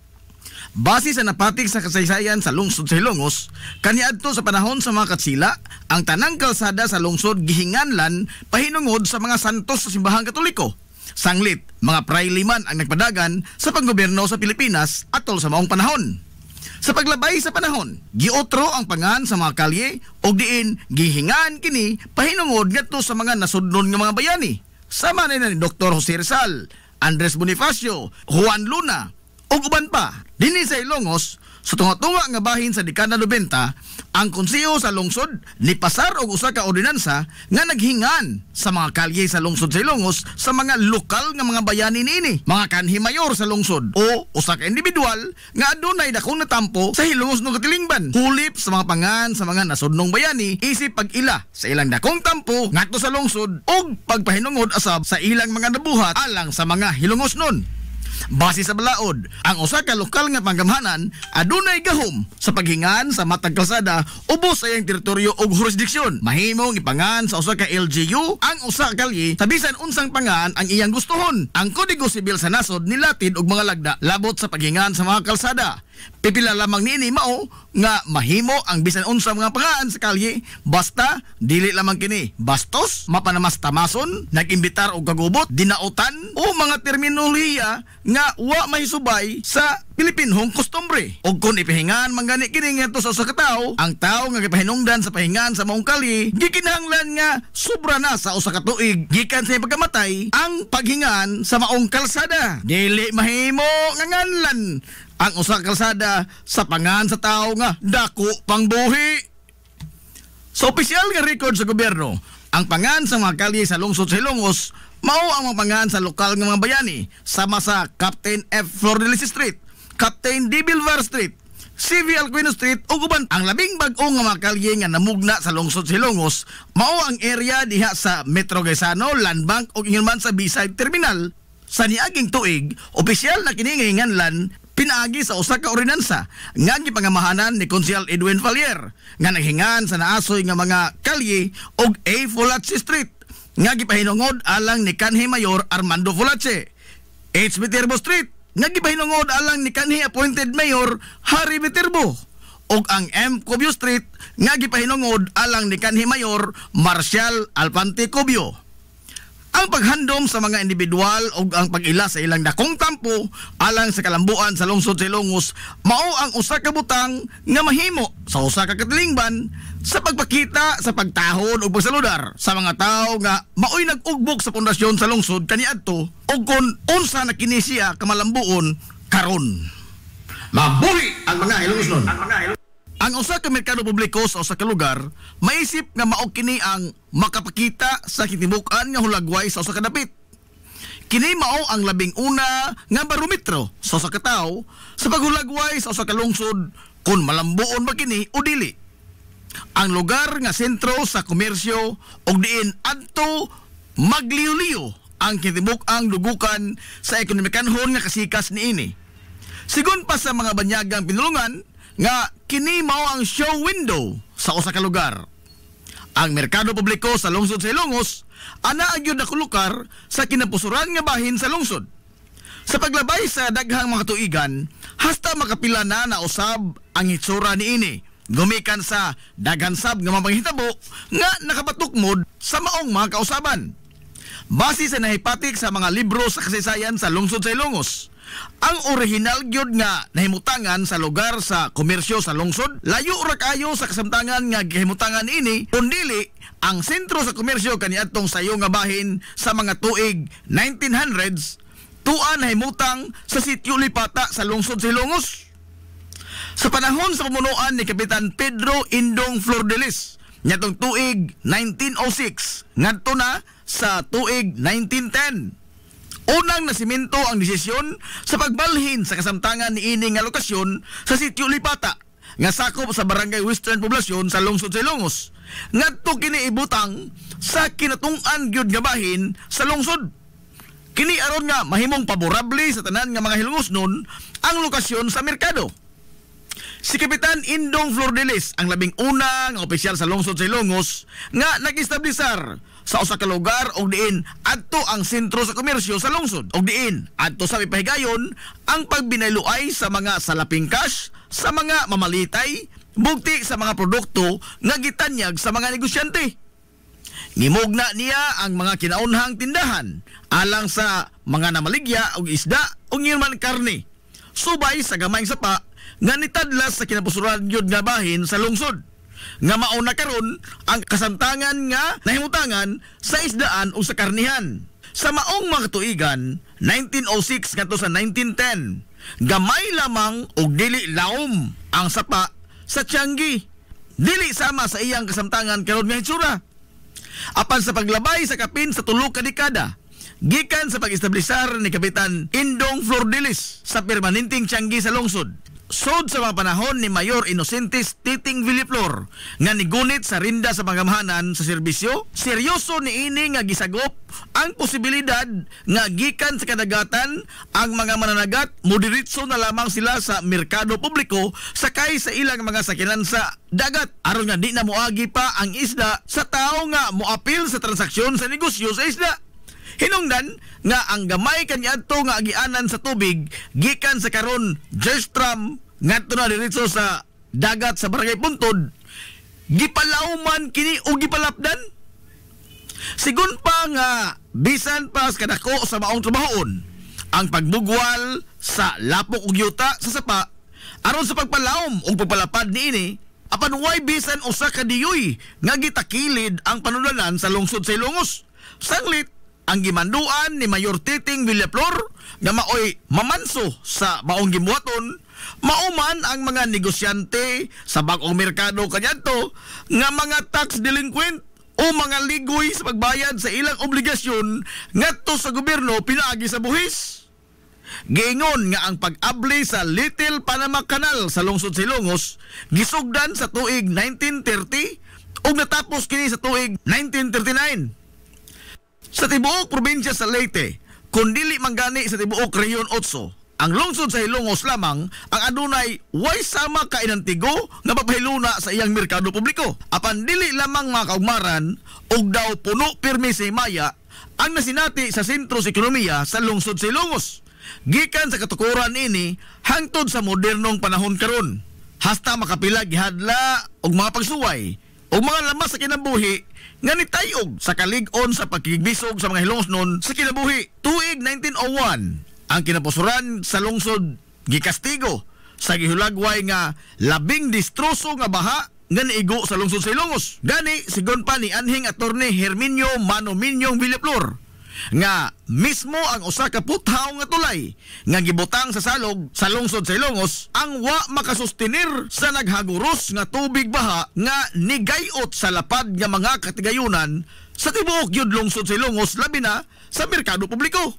Base sa napatig sa kasaysayan sa lungsod sa Hilongos, kaniadto sa panahon sa mga katsila, ang tanang kalsada sa lungsod gihinganlan pahinungod sa mga santos sa simbahang Katoliko. Sanglit, mga prayle man ang nagpadagan sa panggobyerno sa Pilipinas atol sa maong panahon. Sa paglabay sa panahon, giotro ang pangan sa mga kalye o diin gihingan kini pahinungod ngadto sa mga nasudnon nga mga bayani. Sama na ni Dr. Jose Rizal, Andres Bonifacio, Juan Luna o ug uban pa. Dinhi sa Ilongos, sa tunga-tunga nga bahin sa dekada 90, ang konseho sa lungsod ni pasar og usa ka ordinansa nga naghingan sa mga kalye sa lungsod sa Ilongos sa mga lokal nga mga bayani niini, mga kanhi mayor sa lungsod o usa ka individual nga adunay dakong natampo sa Hilongos no Katilingban. Hulip sa mga pangan sa mga nasudnong bayani isip pag-ila sa ilang dakong tampo ngadto sa lungsod ug pagpahinungod asab sa ilang mga nabuhat alang sa mga Hilongos nun. Base sa balaod, ang usa ka lokal nga panggamhanan adunay gahom sa paghingan sa matag kalsada ubos sa iyang teritoryo ug jurisdiksyon. Mahimong ipangan sa usa ka LGU ang usa ka kalye sa bisan unsang pangan ang iyang gustuhon. Ang Kodigo Sibil sa nasod nilatid og mga lagda labot sa paghingan sa mga kalsada. Pipila lamang niini mao nga mahimo ang bisan unsa mga pangaan sa kalye basta dili lamang kini bastos, mapanamastamason, nagimbitar og kagubot, dinautan o mga terminolohiya nga wa mahisubay sa Pilipinhong kostumbre. Og kung ipahingan manggani kini ngadto sa usa ka tawo, ang tawo nga gipahinungdan sa pahingan sa maong kalye gikinahanglan nga sobra na sa usa ka tuig gikan sa pagkamatay ang paghingan sa maong kalsada. Dili mahimo nga nganlan ang usa ka kalsada sa pangan sa tawo nga dako pang buhi. Sa opisyal nga record sa gobyerno, ang pangan sa mga kalye sa lungsod sa Ilongos mao ang mga pangan sa lokal nga mga bayani sama sa Captain F. Flordelis Street, Captain D. Bilvar Street, CV Alcuino Street ug uban. Ang labing bag-o nga mga kalye nga namugna sa lungsod sa Ilongos mao ang area diha sa Metro Gaisano, Land Bank ug ingon man sa B-side terminal. Sa niaging tuig, opisyal na kini nga hinganlan pinaagi sa usa ka ordinansa nga gipangamahanan ni Konsehal Edwin Falier nga naghingan sa naasoy nga mga kalye og A. Fulache Street nga gipahinungod alang ni kanhi Mayor Armando Fulache, H. Viterbo Street nga gipahinungod alang ni kanhi appointed Mayor Harry Viterbo og ang M. Cubio Street nga gipahinungod alang ni kanhi Mayor Marcial Alpante Cubio. Ang paghandom sa mga individual o ang pag-ila sa ilang dakong tampo alang sa kalambuan sa lungsod sa Ilongos mao ang usa ka butang nga mahimo sa usa ka katilingban sa pagpakita sa pagtahon o pagsaludar sa mga tao nga maoy nag-ugbok sa pundasyon sa lungsod kaniadto o kung unsa na kini siya kamalambuon karon. Mabuhi ang mga Ilongos nun. Ang usa ka merkado publiko sa usa ka lugar maisip nga mao kini ang makapakita sa kitibukan nga hulagway sa usa ka dapit. Kini mao ang labing una nga barometro sa usa ka tawo sa paghulagway sa usa ka lungsod kung malambuon ba kini o dili. Ang lugar nga sentro sa komersyo og diin adto magliw-liw ang kitibuk-ang dugukan sa ekonomikanhon nga kasikas niini. Sigon pa sa mga banyagang pinulungan nga kini mao ang show window sa usa ka lugar. Ang merkado publiko sa lungsod sa Ilongos ana agyud na kulukar sa kinapusuran nga bahin sa lungsod. Sa paglabay sa daghang mga tuigan, hasta makapila na usab ang hitsura niini. Gumikan sa daghan sab nga mapanghitabo nga nakapatukmod sa maong mga kausaban. Base sa nahipatik sa mga libro sa kasaysayan sa lungsod sa Ilongos, ang original gyud nga nahimutangan sa lugar sa komersyo sa lungsod layo ra kayo sa kasamtangan nga gihimutangan ini kundili ang sentro sa komersyo kaniadtong sayo nga bahin sa mga tuig 1900s tuan nahimutang sa sitio Lipata sa lungsod sa Ilongos. Sa panahon sa pamunuan ni Kapitan Pedro Indong Flordelis ngadtong tuig 1906 ngadto na sa tuig 1910. Unang nasiminto ang desisyon sa pagbalhin sa kasamtangan ni ining nga lokasyon sa sitio Lipata nga sakop sa barangay Western Poblasyon sa lungsod sa Ilongos. Ngadto kini ibutang sa kinatung-an gyud nga bahin sa lungsod. Kini aron nga mahimong paborable sa tanan nga mga Hilongosnon ang lokasyon sa merkado. Si Kapitan Indong Flordelis ang labing una nga opisyal sa lungsod sa Ilongos nga nag-establisar sa usa ka lugar og diin adto ang sentro sa komersyo sa lungsod og diin adto sa mipahigayon ang pagbinayloay sa mga salaping cash sa mga mamalitay bugti sa mga produkto nga gitanyag sa mga negosyante. Gimugna niya ang mga kinaunhang tindahan alang sa mga namaligya og isda ug man karne subay sa gamayng sapa nga nitadlas sa kinapusuran gyud nga bahin sa lungsod nga mauna karon ang kasamtangan nga nahimutangan sa isdaan o sa karnihan. Sa maong mga tuigan, 1906 ngadto sa 1910, gamay lamang og dili laom ang sapa sa Tiangi. Dili sama sa iyang kasamtangan karon nga hitsura. Apan sa paglabay sa kapin sa tulo ka dekada, gikan sa pag-establisar ni Kapitan Indong Flordelis sa permanenteng Tiangi sa lungsod, sod sa mga panahon ni Mayor Inocentes Titing Villaflor nga nigunit sa rinda sa pangamahanan sa serbisyo, seryoso niini nga gisagop ang posibilidad nga gikan sa kadagatan ang mga mananagat moderitso na lamang sila sa merkado publiko sakay sa ilang mga sakinan sa dagat, aron nga di na moagi pa ang isda sa tao nga moapil sa transaksyon sa negosyo sa isda. Hinungdan nga ang gamay kaniadto nga agianan sa tubig gikan sa karon Jerstram ngadto na diretso sa dagat sa Barangay Puntod, gipalauman kini o gipalapdan. Sigun pa nga bisan pa sa kadako sa maong trabahoon ang pagbugwal sa lapok ug yuta sa sapa aron sa pagpalaom o pagpalapad niini, apan way bisan usa ka diyoy nga gitakilid ang panulanan sa lungsod sa Ilongos. Sanglit ang gimanduan ni Mayor Titing Villaflor nga maoy mamanso sa maong gibuhaton, mauman ang mga negosyante sa bag-ong merkado kaniadto nga mga tax delinquent o mga ligoy sa pagbayad sa ilang obligasyon ngadto sa gobyerno pinaagi sa buhis. Giingon nga ang pag-abli sa Little Panama Canal sa lungsod sa Ilongos gisugdan sa tuig 1930 ug natapos kini sa tuig 1939. Sa tibuok probinsya sa Leyte, kundili manggani sa tibuok Rehiyon 8, ang lungsod sa Ilongos lamang ang adunay way sama ka inantigo nga papahiluna sa iyang merkado publiko. Apan dili lamang mga kaugmaran og daw puno pirmi sa himaya ang nasinati sa sentro sa ekonomiya sa lungsod sa Ilongos. Gikan sa katukuran ini hangtod sa modernong panahon karon. Hasta makapila gihadla og mga pagsuway og mga lamas sa kinabuhi nga nitayog sa kalig-on sa pagkigbisog sa mga Hilongosnon sa kinabuhi. Tuig 1901, ang kinapusuran sa lungsod gikastigo sa gihulagway nga labing distroso nga baha nga niigo sa lungsod sa Ilongos. Gani sigon pa ni anhing attorney Herminio Manominyong Villaflor nga mismo ang usa ka puthaw nga tulay nga gibutang sa salog sa lungsod sa Ilongos ang wa makasustenir sa naghaguros nga tubig baha nga nigayot sa lapad nga mga katigayunan sa tibuok yud lungsod sa Ilongos, labi na sa merkado publiko.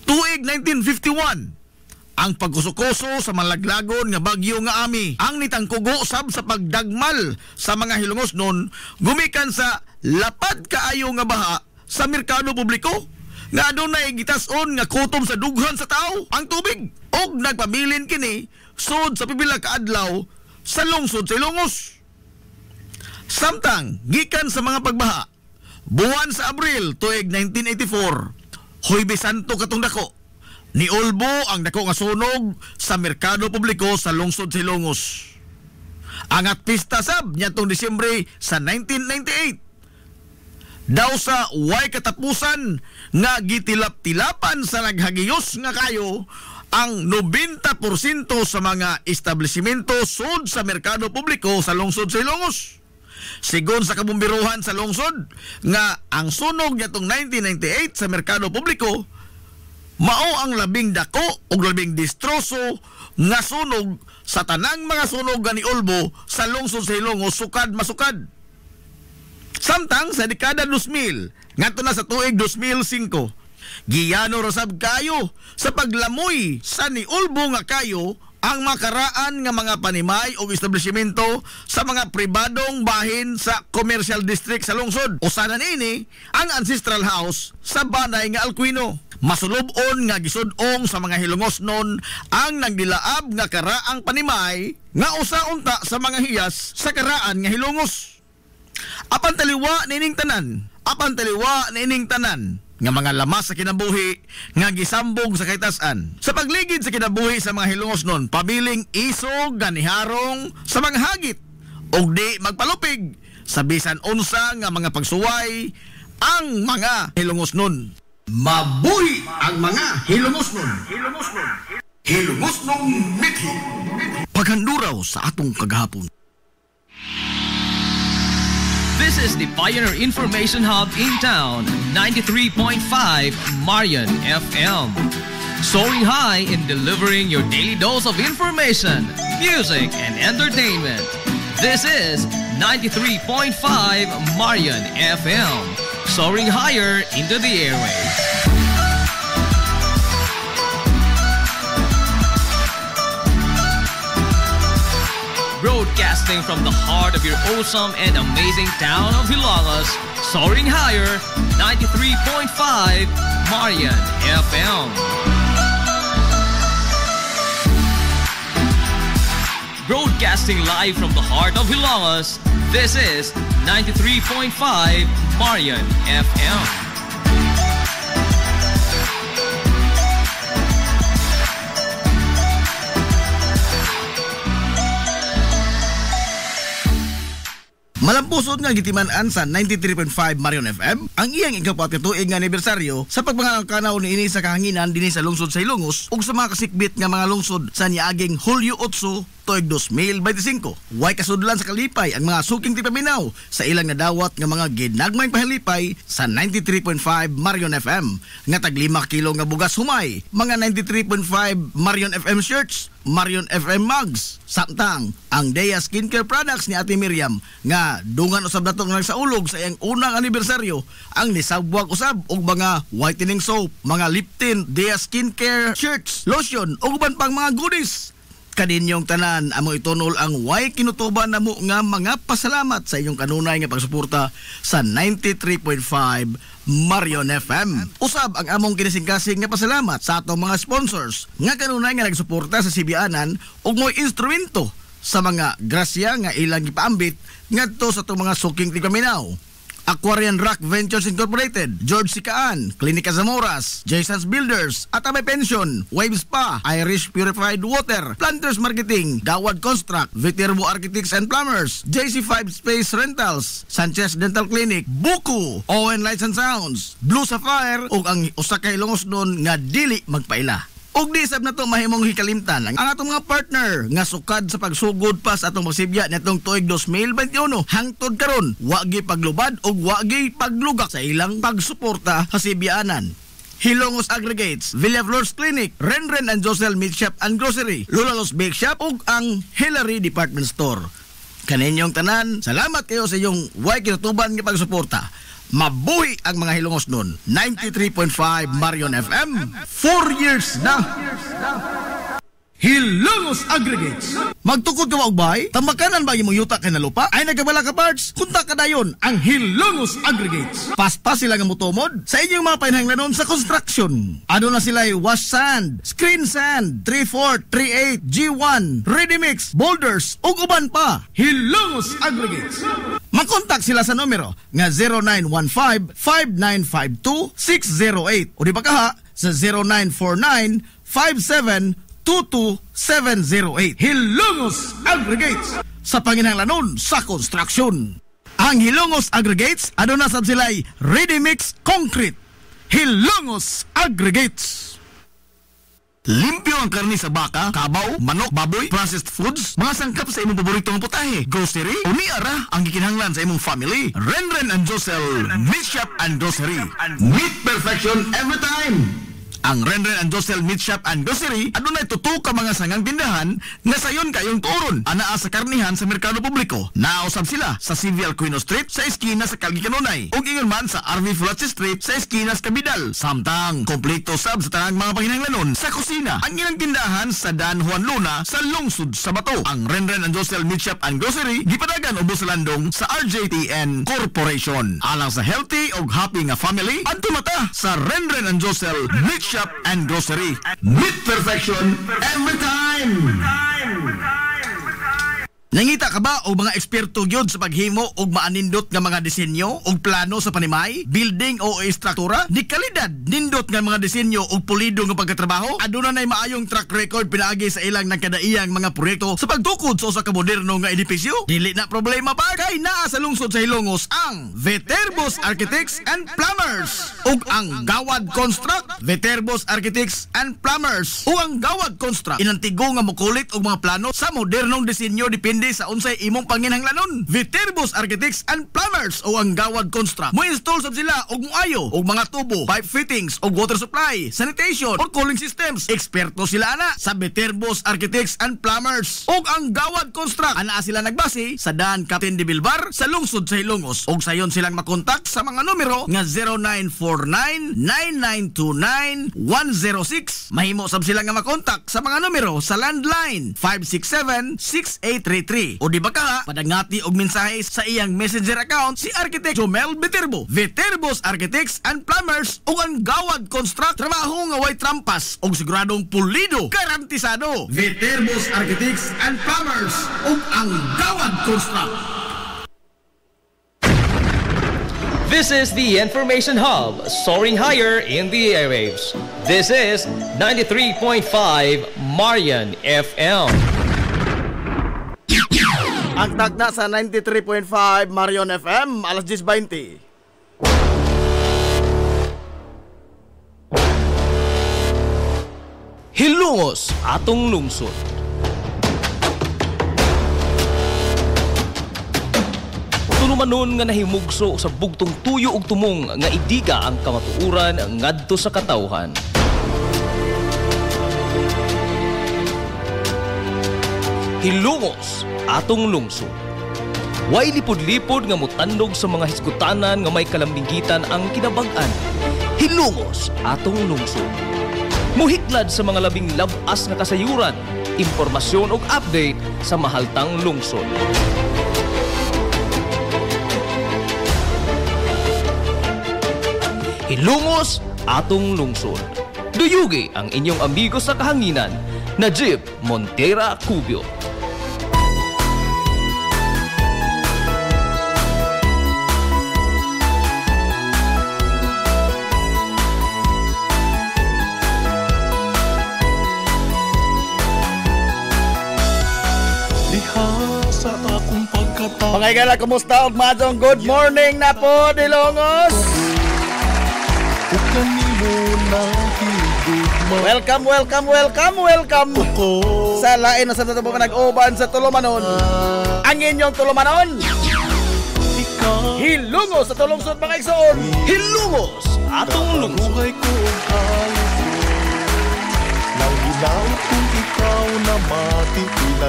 Tuig 1951, ang pagkusukoso sa malaglagon nga bagyo nga Ami ang nitangkugo sab sa pagdagmal sa mga Hilongosnon gumikan sa lapad kaayo nga baha sa merkado publiko nga adunay gitas-on nga kutom sa dughan sa tao ang tubig og nagpabilin kini sud sa pipila ka adlaw sa lungsod sa Ilongos. Samtang gikan sa mga pagbaha buwan sa Abril tuig 1984, Huwebes Santo katong dako ni Ulbo ang dako nga sunog sa merkado publiko sa lungsod sa Ilongos. Angat pista sab niadtong Disyembre sa 1998 daw sa way katapusan nga gitilap-tilapan sa naghagiyos nga kayo ang 90% sa mga establishmento sud sa merkado publiko sa lungsod sa Ilongos. Sigon sa kabumbiruhan sa lungsod nga ang sunog nitong 1998 sa merkado publiko mao ang labing dako ug labing distroso nga sunog sa tanang mga sunog ni Ulbo sa lungsod sa Ilongos sukad masukad. Samtang sa dekada 2000 ngadto na sa tuig 2005, giyano rasab kayo sa paglamoy sa ni Ulbo nga kayo ang makaraan nga mga panimay o establishmento sa mga pribadong bahin sa commercial district sa lungsod. Usa na niini ang Ancestral House sa Banay nga Alcuino. Masulobon nga gisud-ong sa mga Hilongosnon ang nagdilaab nga karaang panimay nga usa unta sa mga hiyas sa karaan nga Hilongos. Apan taliwa nining tanan nga mga lamas sa kinabuhi nga gisambog sa kaytas-an. Sa pagligid sa kinabuhi sa mga Hilongosnon, pabiling isog ganiharong sa mga hagit og di magpalupig sa bisan unsa nga mga pagsuway ang mga Hilongosnon. Mabuhi ang mga Hilongosnon. Hilongosnon mithi. Paghanduraw sa atong kagahapon. This is the Pioneer Information Hub in town, 93.5 Marian FM. Soaring high in delivering your daily dose of information, music, and entertainment. This is 93.5 Marian FM. Soaring higher into the airwaves. Broadcasting from the heart of your awesome and amazing town of Hilalas, soaring higher, 93.5 Marian FM. Broadcasting live from the heart of Hilalas, this is 93.5 Marian FM. Malampusod nga gitiman-an sa 93.5 Marion FM ang iyang ikapat katuig nga anibersaryo sa pagpangangkanaw niini sa kahanginan dinhi sa lungsod sa Ilongos ug sa mga kasikbit nga mga lungsod sa niaging Hulyo 8 tuig 2025. Way kasudlan sa kalipay ang mga suking tipaminaw sa ilang nadawat nga mga ginagmayng pahalipay sa 93.5 Marion FM nga tag 5 kilo nga bugas humay, mga 93.5 Marion FM shirts, Marion FM mugs, samtang ang Dea Skincare Products ni Ate Miriam nga dungan usab nato nga nagsaulog sa iyang unang anibersaryo ang nisabwag usab og mga whitening soap, mga lip tint, Dea Skincare shirts, lotion ug uban pang mga goodies. Kaninyong tanan amo itunol ang way kinutuban namo nga mga pasalamat sa inyong kanunay nga pagsuporta sa 93.5 Marion FM. Usab ang among kinisingkasing nga pasalamat sa atong mga sponsors nga kanunay nga nagsuporta sa Sibianan ug mo'y instrumento sa mga grasya nga ilang gipaambit ngadto sa atong mga suking tigaminaw. Aquarian Rock Ventures Incorporated, George Sicaan, Klinika Zamoras, Jason's Builders, Atabay Pension, Wave Spa, Irish Purified Water, Planters Marketing, Dawad Construct, Viterbo Architects and Plumbers, JC5 Space Rentals, Sanchez Dental Clinic, Buku, Owen Lights and Sounds, Blue Sapphire, ug ang usa ka Ilongos nun nga dili magpaila. Og di sab na to mahimong hikalimtan ang atong mga partner nga sukad sa pagsugod pa sa atong pagsibya nitong tuig 2021 hangtod karon wa gi paglubad og wa gi paglugak sa ilang pagsuporta sa Sibianan. Hilongos Aggregates, Villa Flores Clinic, Renren and Josel Meat Shop and Grocery, Lulalos Bake Shop ug ang Hillary Department Store. Kaninyong tanan, salamat kayo sa inyong way kinatuban nga pagsuporta. Mabuhi ang mga Hilongos nun. 93.5 Marion FM, 4 years na. Hilongos Aggregates. Magtukod ka wagbay, tambakanan ba imong yuta kay na lupa? Ay nagabala ka parts? Kunta ka dayon ang Hilongos Aggregates. Paspas sila nga mutumod sa inyong mga painahanglanon sa construction. Ano na sila wash sand, screen sand, 3/4, 3/8, G1, ready mix, boulders, ug uban pa. Hilongos Aggregates. Makontak sila sa numero nga 0915-5952-608 o di ba kaha sa 0949-5722-708. Hilongos Aggregates sa panginahanglanon sa construction. Ang Hilongos Aggregates ano na sab sila'y ready mix concrete. Hilongos Aggregates. Limpyo ang karni sa baka, kabaw, manok, baboy, processed foods, mga sangkap sa imong paboritong putahe, grocery, umiara ang gikinahanglan sa imong family. Renren and Josel, Meat Shop and Grocery. Meat perfection every time. Ang Renren and Josel Meat Shop and Grocery adunay tuto ka mga sangang tindahan nga sayon kayong turon anaa sa karnihan sa merkado publiko. Nausab sila sa Civil Aquino Street sa eskina sa Calgary Kanunay ug ingon man sa RV Fulache Street sa eskina sa Cabidal. Samtang kompleto sab sa tanang mga panginahanglanon sa kusina. Ang ilang tindahan sa Dan Juan Luna sa lungsod sa Bato. Ang Renren and Josel Meat Shop and Grocery gipadagan ubos sa landong sa RJTN Corporation. Alang sa healthy ug happy nga family adto mata sa Renren and Josel Meat Shop and Grocery. Meat perfection every time. Nangita ka ba o mga eksperto gyud sa paghimo og maanindot nga mga disenyo og plano sa panimay, building o istruktura? Di kalidad nindot nga mga disenyo og pulido nga pagkatrabaho? Aduna nay maayong track record pinaagi sa ilang nagkadaiyang mga proyekto sa pagtukod sa usa ka moderno nga edipisyo? Dili na problema pa kay naa sa lungsod sa Hilongos ang Viterbos Architects and Plumbers ug ang Gawad Construct. Viterbos Architects and Plumbers ug ang Gawad Construct inantigo nga mokulit og mga plano sa modernong disenyo depende depende sa unsay imong panginahanglanon. Viterbos Architects and Plumbers o ang Gawad Construct. Mo install sab sila og muayo og mga tubo, pipe fittings og water supply, sanitation or cooling systems. Eksperto sila ana sa Viterbos Architects and Plumbers og ang Gawad Construct. Ana sila nagbase sa daan Captain de Bilbar sa lungsod sa Ilongos og sayon silang makontak sa mga numero nga 0949-9929-106. Mahimo sab sila nga makontak sa mga numero sa landline 567-6833 o di ba ka padangati og mensahe sa iyang messenger account si Architect Jomel Viterbo. Viterbos Architects and Plumbers ug ang Gawad Construct, trabaho nga way trampas og siguradong pulido, garantisado. Viterbos Architects and Plumbers ug ang Gawad Construct. This is the Information Hub, soaring higher in the airwaves. This is 93.5 Marian FM. Ang tagna sa 93.5 Marion FM, alas 10:20. Hilongos atong lungsod. Tulumanon nga nahimugso sa bugtong tuyo ug tumong nga idiga ang kamatuuran ngadto sa katawhan. Hilongos atong lungsod. Way lipod-lipod nga mutandog sa mga hisgutanan nga may kalambingitan ang kinabag-an. Hilongos atong lungsod. Muhiklad sa mga labing labas nga kasayuran, impormasyon ug update sa mahaltang lungsod. Hilongos atong lungsod. Duyugi ang inyong amigo sa kahanginan, Najib Montera Cubio. Mga igala, kumusta og madong good morning na po, Dilongos. Welcome sa lain na sa tatabo nag-uban sa Tulumanon. Ang inyong Tulumanon, Hilongos sa tulungsod mga igsoon. Hilongos atong lungsod.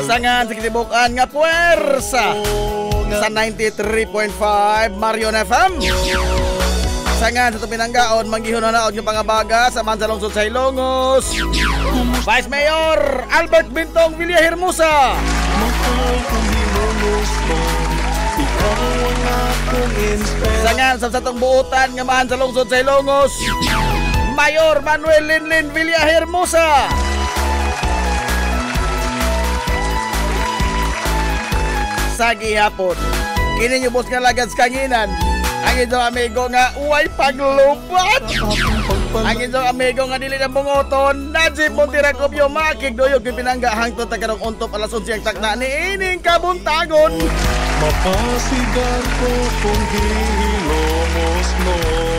Sangan sa kitibukan nga puwersa sa 93.5 Marion FM. Sangan sa Tupinanggaon, manggihon na og yung pangabaga sa man sa lungsod sa Hilongos. Vice Mayor Albert Bintong Villahermosa. Sangan sa satong buutan nga man sa lungsod sa Hilongos, Mayor Manuel Linlin Villahermosa. Sa gihapon, kini nyo boss nga lagad sa kanginan. Ang inyong amigo nga uway paglupat. Ang inyong amigo nga dili na bungoton, Najib Montera Cubio, makigdoyog yung pinangga hangtod tagarong untop alas 11 ang takna ni ining kabuntagon. Mapasigan ko kung Hilongos no.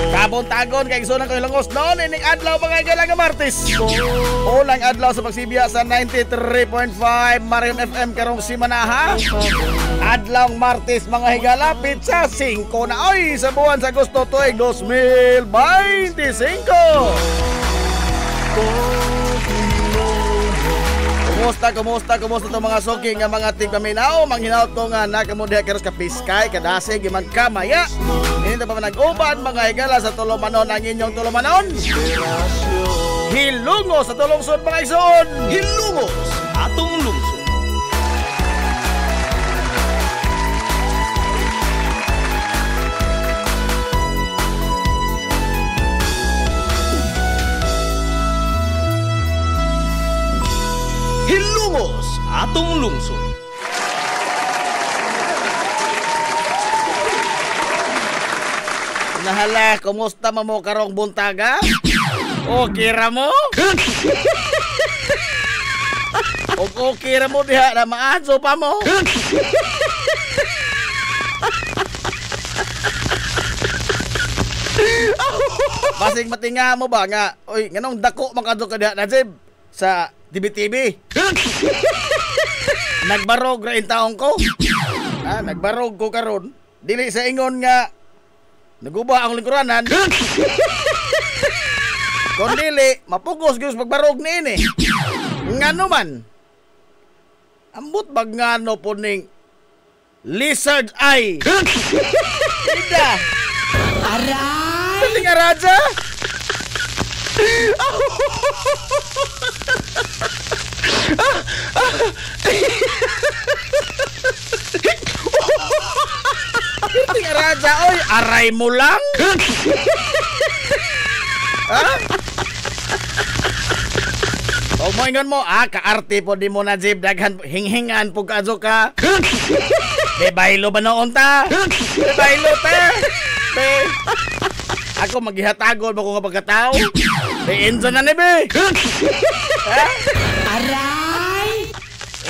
Kabuntagon kay Hilongos ko Hilongos noon ining adlaw mga igala nga Martes. Ulang adlaw sa pagsibya sa 93.5 Marion FM karong simanaha. Adlaw Martes mga higala, pizza 5 na oy sa buwan sa Agosto tuig 2025. Kumusta to mga soki nga mga tigpaminaw, manghinaot ko nga nakamudiha keros ka piskay, kadasig, iman kamaya. Hindi pa nag-uban mga higala sa Tulumanon ang inyong Tulumanon. Hilongos sa tulungsod mga igsoon. Hilongos atong lungsod. Hilongos atong lungsod. Nahala, kumusta mo karong buntaga? Okay ra mo? Okay ra mo diha na maadso pa mo? Basing matinga mo ba nga, oy, nganong dako makadto ka diha Najib sa TV-TV. nagbarog ra in taong ko. Nagbarog ko karon. Dili sa ingon nga naguba ang lingkuranan. Kung dili, mapugos gyud magbarog niini. Ngano man? Ambot bag ngano po ning lizard eye. Ida. Aray! Dili nga raja. Dili nga raja, oy, aray mo lang. O mo ingon mo, kaarte po di mo na jib daghan hinghingan pug kadto ka. Be baylo ba noon ta? Be baylo ta. Be. Ako maghihatagon ba ko nga pagkatao? Be enzo na ni be. Aray!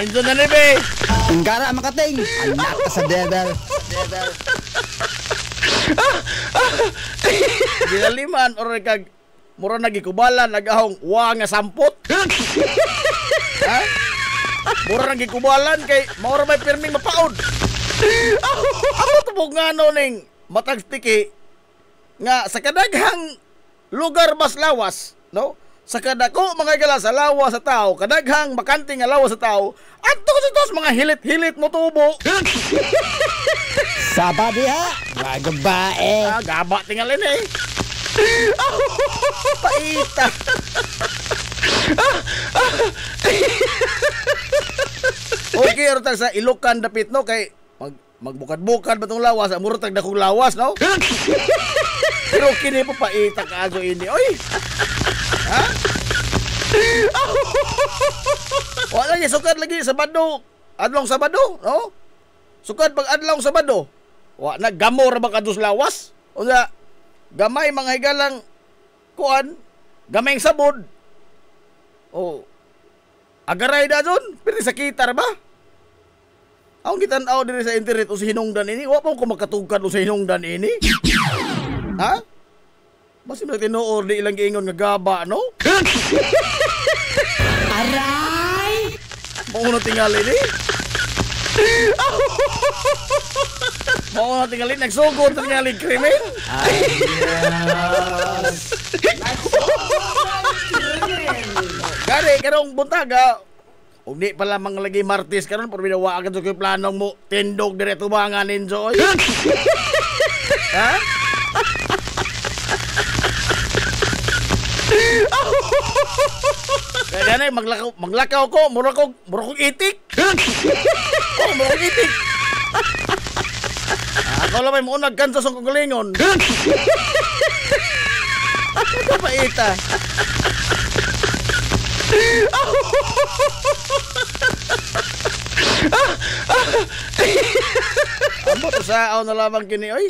Enzo na ni be. Gara makating. Anak ka sa devil. Ginaliman or kag mura nagikubalan nagahong wa nga sampot. Mura nagikubalan kay maura may pirming mapaod. Ako tubog ngano ning matag stiki nga sa kadaghang lugar mas lawas, no? Sa kadako mga gala sa lawas sa tao, kadaghang bakante nga lawas sa tao, adto sa mga hilit-hilit mo tubo. Saba diha. Wagabae. Gaba tingalin eh. Paita. Okay, rutag sa Ilocan dapit no kay magbukad-bukad ba tong lawas, amuro tag dakong lawas no? Pero kini po paita kaago ini. Oy. Ha? Wala ni sukad lagi Sabado. Adlong Sabado, no? Sukad pag adlong Sabado. Wa na gamor ba kadus lawas? Unya gamay mga higalang kuan, gamay sabod. Oh. Agaray da dun, pero sa kitar ba? Ang kitanaw diri sa internet o sa hinungdan ini, wa pa ko makatugkad o sa hinungdan ini. Ha? Basim na tinuod di ilang giingon nga gaba, no? Aray! Mao tingali ni. Mao tingali nagsugod tingali krimen. Gari karong buntaga. Ug di pala manglagi martis karon pero binawa agad sa planong mo tindog dire tubangan ninjo. Ha? Kaya na maglakaw ko, mura kong itik. Oh, mura kong itik. Ako lang may maunag kansa sa kagalingon. Ito pa ita. Amo to sa na lamang kini oy.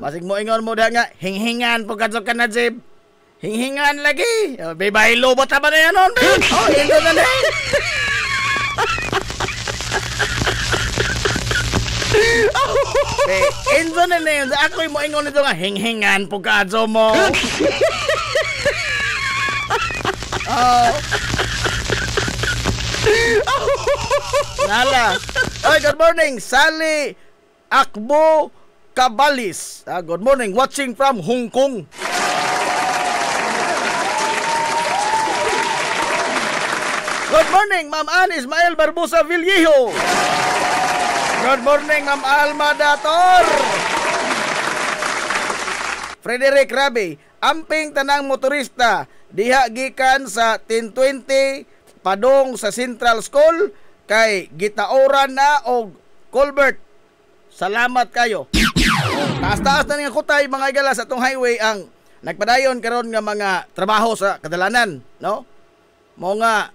Masig mo ingon mo da nga hinghingan pag kadto ka na jib. Hinghingan lagi. Bebay lobot ba na yan on? Oh, ito na na. Enzo na na yun. Ako'y mo ingon nito nga hinghingan pag kadto mo. Oh. Nala. Oy, good morning, Sally Akbo Cabalis. Good morning, watching from Hong Kong. Good morning, Ma'am Ann Ismael Barbosa Villejo. Good morning, Ma'am Alma Dator. Frederick Rabi, amping tanang motorista diha gikan sa 1020 padong sa Central School kay gitaoran na og Colbert. Salamat kayo. Taas-taas na nga kutay mga igala sa atong highway ang nagpadayon karon nga mga trabaho sa kadalanan, no? Mo nga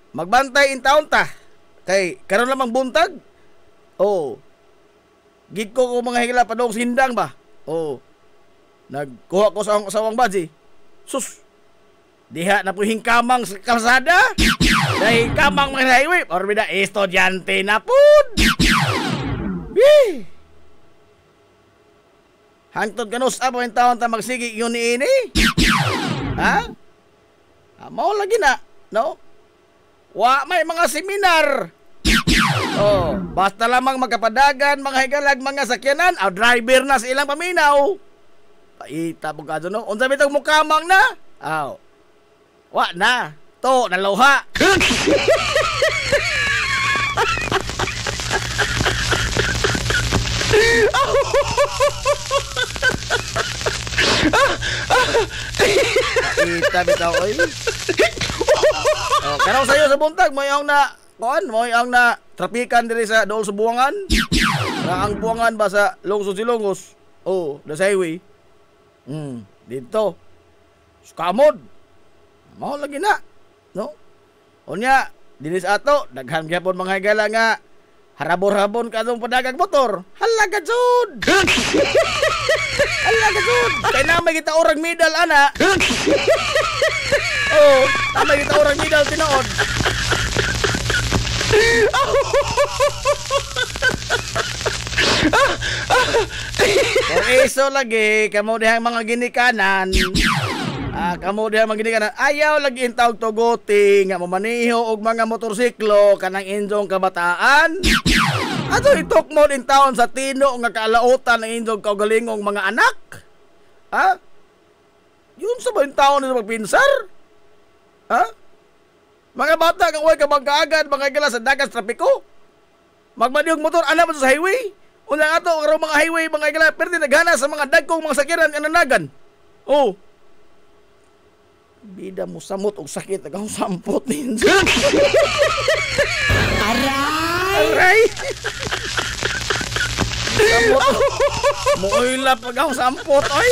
magbantay in taon ta kay karon lamang buntag. Oh. Gid ko mga higala padong sindang ba? Oh. Nagkuha ko sa asawang baji. Sus. Diha na po hingkamang sa kalsada. Dahil hingkamang mga highway. Or bida estudyante na po. Hangtod kanus apa yung taon ta magsigi yun ni ini. Ha? Mao lagi na. No? Wa may mga seminar. Oh, basta lamang magkapadagan mga higalag mga sakyanan, driver na sa ilang paminaw. Paita mo ka no? Unsa bitong mukamang na? Aw. Wa na. To nalawha. Paita bitaw oy. Oh, karaw sayo sa buntag mo yung na mo yung na trapikan diri sa dool sa buwangan. Ang buwangan ba sa Lungsod Silongos? Oh, the highway. Dito. Skamod. Mao lagi na. No? Unya, dinis ato, daghan gyapon mga higala nga harabor-habon kadtong padagang motor. Hala ka jud. Hala ka jud. Kay na kita orang medal ana. Oh, tama kita orang medal tinuod. Por iso lagi kamo dihang mga ginikanan. Kamo dihang mga ginikanan ayaw lagi intawag tuguti nga mamaniho og mga motorsiklo kanang injong kabataan. Ato itok mo din taon sa tino nga kaalautan ng injong kaugalingong mga anak. Ha? Yun sa ba yung taon nito magpinsar? Ha? Mga bata kang way kabang kaagad mga higala sa dagat sa trapiko. Magmaniog motor ana pa sa highway. Unang ato karon mga highway mga higala perti naghana sa mga dagkong mga sakyanan ananagan. Oh. Bida mo samot og sakit agong sampot ninja. Aray. Samot. Moila pagong sampot oy.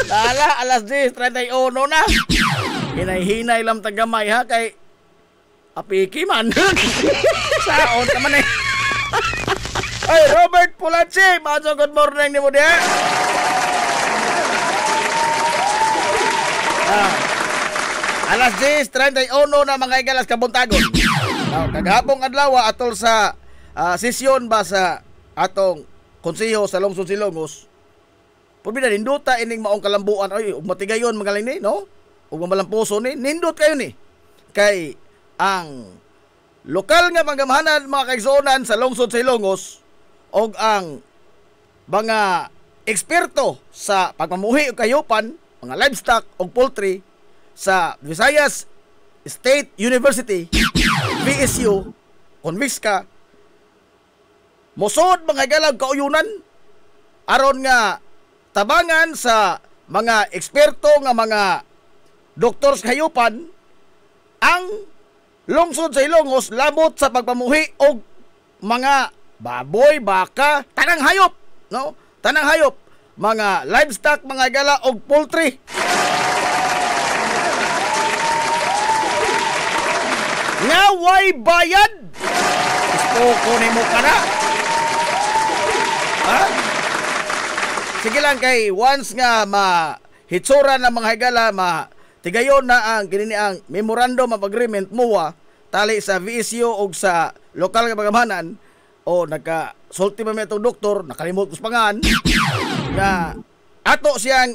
Dala, alas 10:31 na. Hinay-hinay lang tagamay ha kay apiki man. Saon ka man eh. Ay, Robert Pulachi, maso good morning ni mo diha. Alas 10:31 na mga igalas kabuntagon. Kagahapong adlaw atol sa sesyon ba sa atong konseho sa Lungsod Silongos. Pabida ninduta ining maong kalambuan ay ug matigayon magaling ni no? Ug malampuso ni nindot kayo ni. Kay ang lokal nga panggamhanan mga kaigsuonan sa Lungsod Silongos og ang mga eksperto sa pagmamuhi og kayupan, mga livestock og poultry sa Visayas State University VSU Convisca mosod mga galag kauyunan aron nga tabangan sa mga eksperto nga mga doktor sa hayupan ang lungsod sa Ilongos labot sa pagpamuhi og mga baboy, baka, tanang hayop, no? Tanang hayop, mga livestock, mga gala og poultry. Nga way bayad. Ispoko nimo kana. Ha? Sige lang kay once nga mahitsura ng mga higala tigayon na ang kinini ang memorandum of agreement MOA tali sa VSU og sa lokal nga pagamahanan o nagka-sulti pa may itong doktor nakalimot kuspangan na ato siyang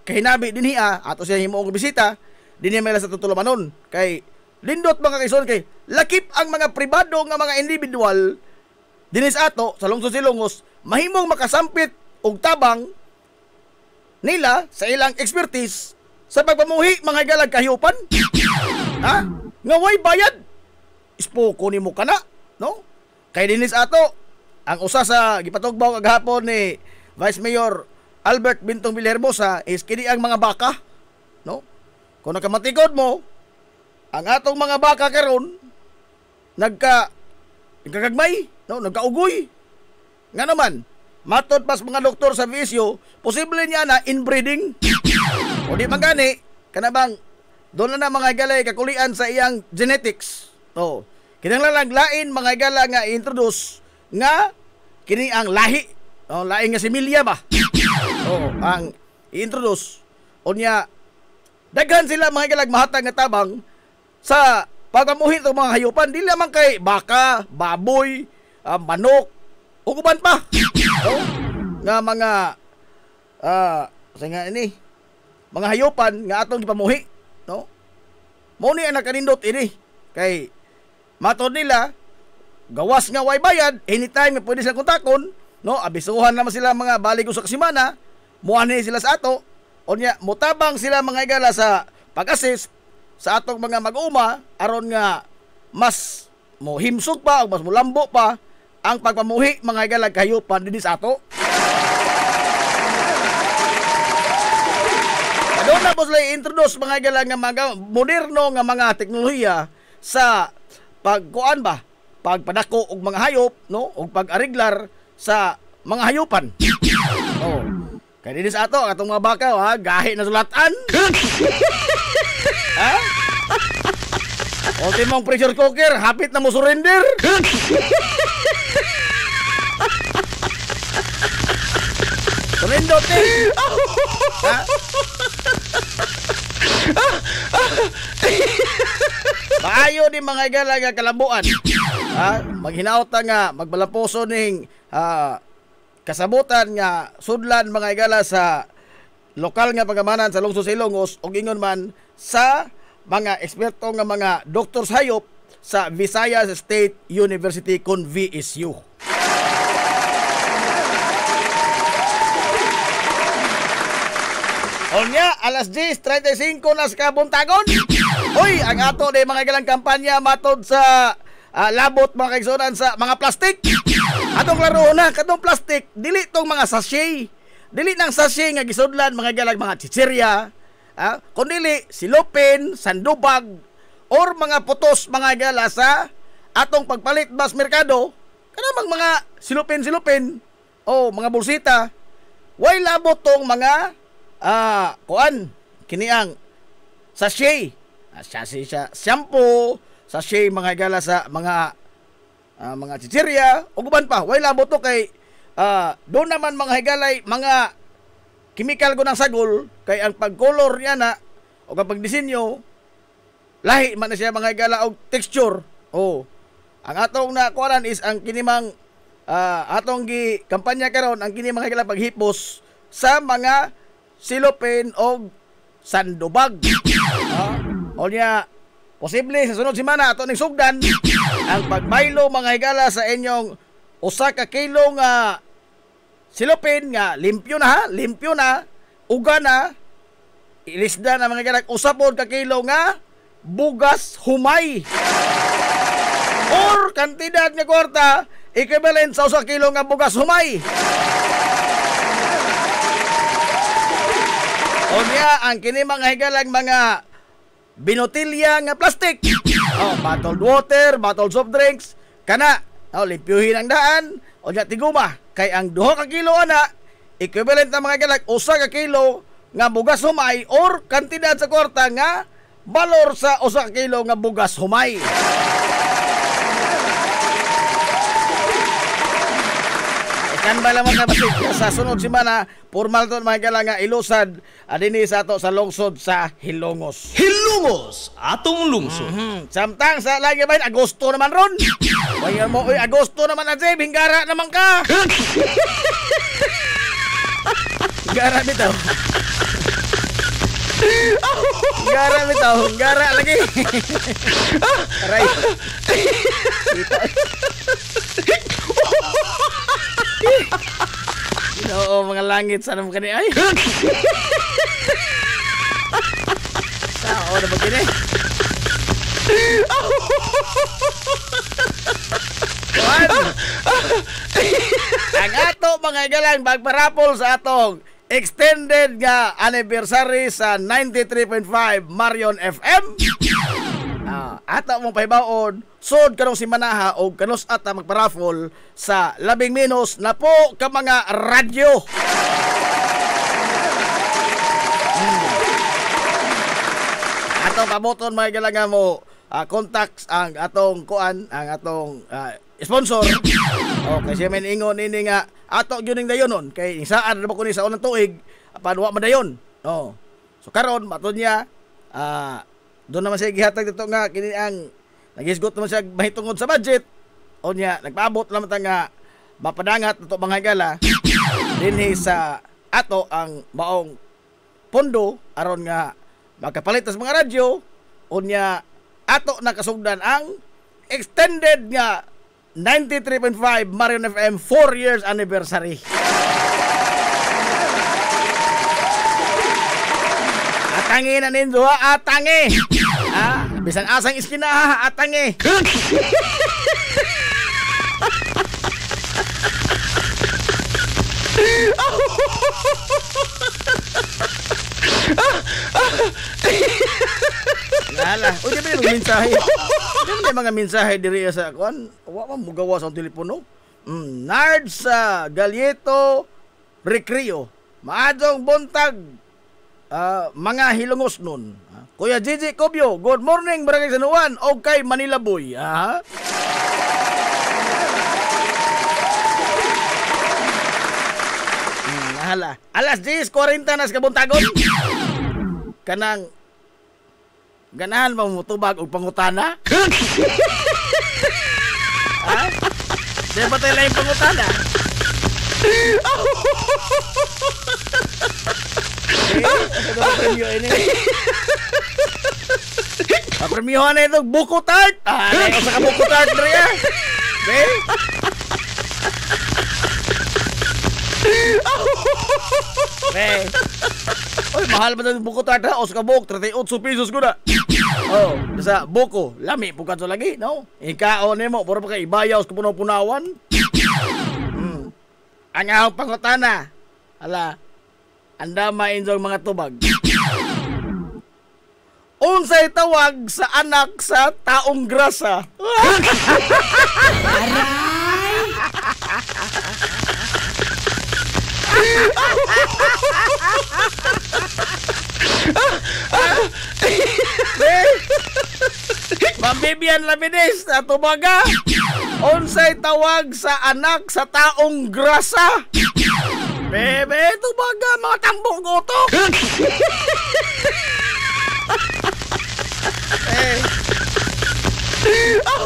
kahinabi dinhiya ato siyang himuong bisita dinhiya may sa tutulumanon kay lindot mga kaison kay lakip ang mga pribado nga mga individual dinis ato sa lungsod Silongos mahimong makasampit og tabang nila sa ilang expertise sa pagpamuhi mga galag kahiupan. Ha? Nga way bayad. Ispoko nimo kana, no? Kay dinis ato ang usa sa gipatugbaw kagahapon ni Vice Mayor Albert Bintong Villarhermosa is kini ang mga baka, no? Kung nakamatikod mo ang atong mga baka karon nagkagagmay, no? Nagkaugoy. Nga naman matod pas mga doktor sa VSU, posible niya na inbreeding. O di magani, kanabang doon na mga galay kakulian sa iyang genetics. O, kinanglalang lain mga gala nga i-introduce nga kini ang lahi. O, lahi nga similya ba? O, ang i-introduce. O niya, daghan sila mga galag mahatag nga tabang sa pagpamuhi ng mga hayupan. Di lamang kay baka, baboy, manok, uguban pa. O, nga mga nga ini mga hayupan nga atong gipamuhi, no? Mo ni ang nakanindot ini Kay matod nila gawas nga way bayad, anytime nga pwede sila kontakon, no? Abisuhan naman sila mga balik sa kasimana, muani sila sa ato. Unya mutabang sila mga higala sa pag-assist sa atong mga mag-uma aron nga mas mohimsog pa o mas mulambo pa ang pagpamuhi mga higala kahayupan dinhi sa ato. Doon na po sila introduce mga higala nga mga moderno nga mga teknolohiya sa pagkuan ba, pagpadako og mga hayop, no, og pag-ariglar sa mga hayupan. Oh. Kaya dinhi sa ato atong mga baka, ha, gahi na sulatan. Ha? Ultimong pressure cooker, hapit na mo surrender. Surrender eh. Ha? Maayo di mga higala nga kalabuan. Ha? Maghinaot nga magbalaposo ning kasabutan nga sudlan mga higala sa lokal nga pagamanan sa lungsod sa Ilongos ug ingon man sa mga eksperto nga mga doctors hayop sa Visayas State University kon VSU. Onya, alas 10:35 na sa kabuntagon. Hoy, ang ato de mga galang kampanya matod sa labot mga kaigsunan sa mga plastik. Atong laro na katong plastik, dili tong mga sachet. Dili nang sachet nga gisudlan mga galang mga chichirya, kundi silopin, sandubag or mga putos mga gala sa atong pagpalit bas merkado. Kanang mga silupin o mga bulsita. Way labot tong mga kuan kiniang sachet. Sachet siya shampoo, sachet mga gala sa mga chichirya o guban pa. Way labot to kay doon naman mga higalay mga chemical ko ng sagol kay ang pagcolor niya na o kapag disenyo lahi man na siya mga higala og texture. Oh. Ang atong na kuanan is ang kinimang atong gi kampanya karon ang kini mga higala paghipos sa mga silopin o sandubag. O niya, posible sa sunod simana ato ning sugdan ang pagbaylo mga higala sa inyong usa ka kilo nga silopin nga limpyo na, uga na, ilisda na mga higala usapon ka kilo nga bugas humay. Or kantidad nga kwarta equivalent sa usa kilo nga bugas humay. O niya, ang kini mga higalang mga binotilya nga plastic. Bottled water, bottled soft drinks, kana. Limpyuhin ang daan. O niya, tiguma. Kay ang 2 ka kilo ana, equivalent na mga higalang 1 ka kilo nga bugas humay or kantidad sa kwarta nga balor sa 1 ka kilo nga bugas humay. Kan ba lamang na basig sa sunod simana formal to mga higala nga ilusad adini sa ato sa lungsod sa Hilongos. Hilongos, atong lungsod. Samtang sa lagi ba Agosto naman ron. Wayan mo, Agosto naman na Jeb, hinggara naman ka. Hinggara bitaw. Hinggara lagi. Aray. Oo, mga langit sana mo kani ay. Sao na ba kini? Ang ato mga higalang magparapol sa atong extended nga anniversary sa 93.5 Marion FM. Ato mong pahibaon sud kanong si Manaha o kanus ata magparafol sa 10 na po ka mga radyo. Atong paboton mga higalang mo contacts ang atong kuan, ang atong sponsor. Kasi may ingon ini nga ato gyud ning dayonon kay saan na ba ko ni sa unang tuig paduwa man dayon. So karon matud niya doon naman siya gihatag dito nga kini ang nagisgot naman siya mahitungod sa budget. O niya nagpaabot naman ta nga mapadangat nato mga higala dinhi sa ato ang maong pondo aron nga makapalit sa mga radyo. O niya ato nakasugdan ang extended nga 93.5 Marion FM 4 years anniversary. Atangi na ninyo ha, atangi. Bisan asang iskina ha, atangi. Lala, o di ba yung mensahe? Di ba mga mensahe diri sa kuan? Wa man mugawa sa telepono. Nard sa Galieto Recreo. Maadong buntag mga hilungos nun. Kuya Gigi Cobio, good morning Barangay San Juan o kay Manila Boy. Hala. Alas 10:40 na sa kabuntagon. Kanang ganahan ba mo tubag og pangutana? Di ba tayo lang yung pangutana? Premiyohan na itong buko tart. Nayo sa ka buko tart na rin. Oy, mahal ba itong buko tart ha? O sa kabuk, 38 pesos ko na. Oh, sa buko, lami po ka to lagi, no? Ikaon mo, puro pa kayo ibayaw sa punaw-punawan. Ang ahong pangutana. Hala, anda mainjong mga tubag. Unsay tawag sa anak sa taong grasa? Mabibian Labides na tumaga. Unsay tawag sa anak sa taong grasa? Bebe, tumaga mga tambong goto.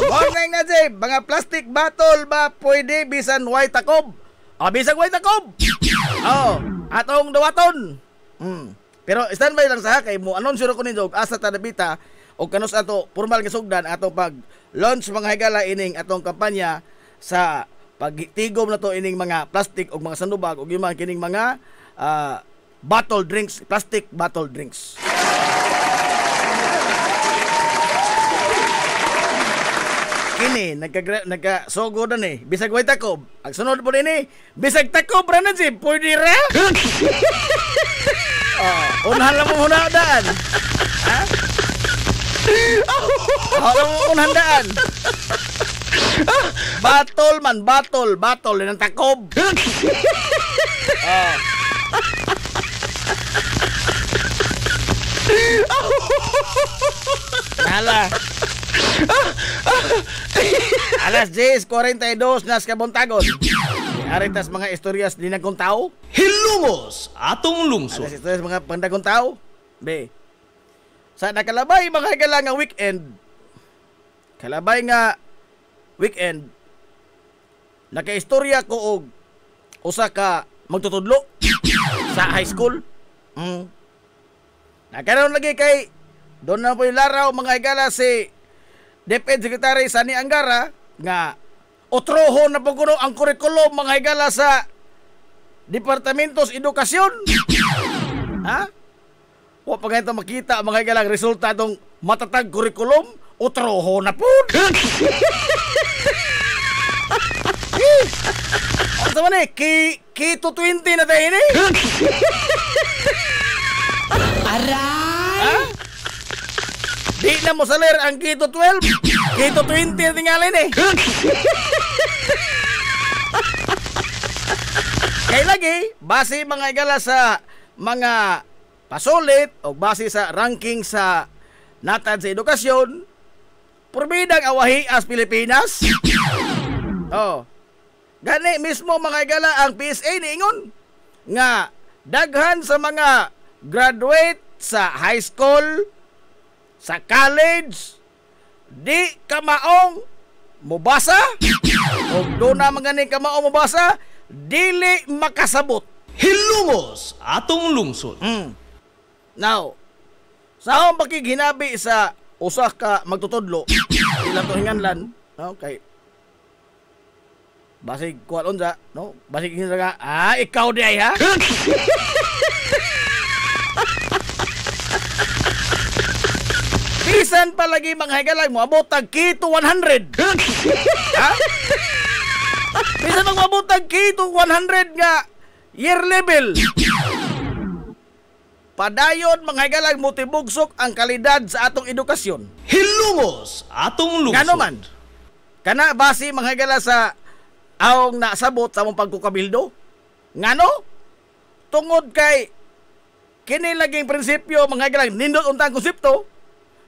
Morning na Jay, mga plastic bottle ba pwede bisan white takob? Bisan white takob. Atong dawaton. Pero standby lang sa kay mo anunsyo ko ninyo asa tadabita o kanus ato formal nga sugdan atong pag launch mga higala ining atong kampanya sa pagtigom na to ining mga plastic o mga sandubag o yung mga kining mga bottle drinks, plastic bottle drinks. Kini nagka-sogo na ni bisag way takob. Ang sunod po ni bisag takob ra na si pwede ra. Unahan lang mo hunadaan. Unahan daan. Batol ng takob. Hala. Alas 10:42 nas kabuntagon. Aritas mga istoryas di nagkong tao. Hilumos atong lungsod. Alas istoryas mga pandagong tao. Be. Sa nakalabay mga higala nga weekend. Kalabay nga weekend. Nakaistorya ko og usa ka magtutudlo sa high school. Nakaroon lagi kay doon na po yung laraw mga higala si DepEd Secretary Sani Angara nga otroho na pagkuno ang kurikulum mga higala sa Departamentos Edukasyon. Wa pa ganito makita mga higala resulta itong matatag kurikulum, otroho na po. Ano naman Kito 20 na tayo ini? Aray! Di na mo salir ang Kito 12. Kito 20 na tingalin eh. Kaya lagi, base mga igala sa mga pasulit o base sa ranking sa natad sa edukasyon, purbidang awahi as Pilipinas. Gani mismo mga igala ang PSA niingon nga daghan sa mga graduate sa high school, sa college, di kamaong mubasa o doon na mga ni kamaong mubasa, dili makasabot. Hilumos atong lungsod. Now, sa akong pakiginabi sa usa ka magtutudlo, ilang to hinganlan, no? Kay basig kuan unsa, no? Basig hinsa nga, ikaw di ay ha? Bisan palagi mga higalag mo abot tag kito 100. Ha? Bisan mag-abot tag kito 100 nga year level. Padayon mga higalag mo tibugsok ang kalidad sa atong edukasyon. Hilungos atong lungsod. Ngano man? Kana base mga higala sa aong nasabot sa mong pagkukabildo? Ngano? Tungod kay kini laging prinsipyo mga higala nindot untang konsepto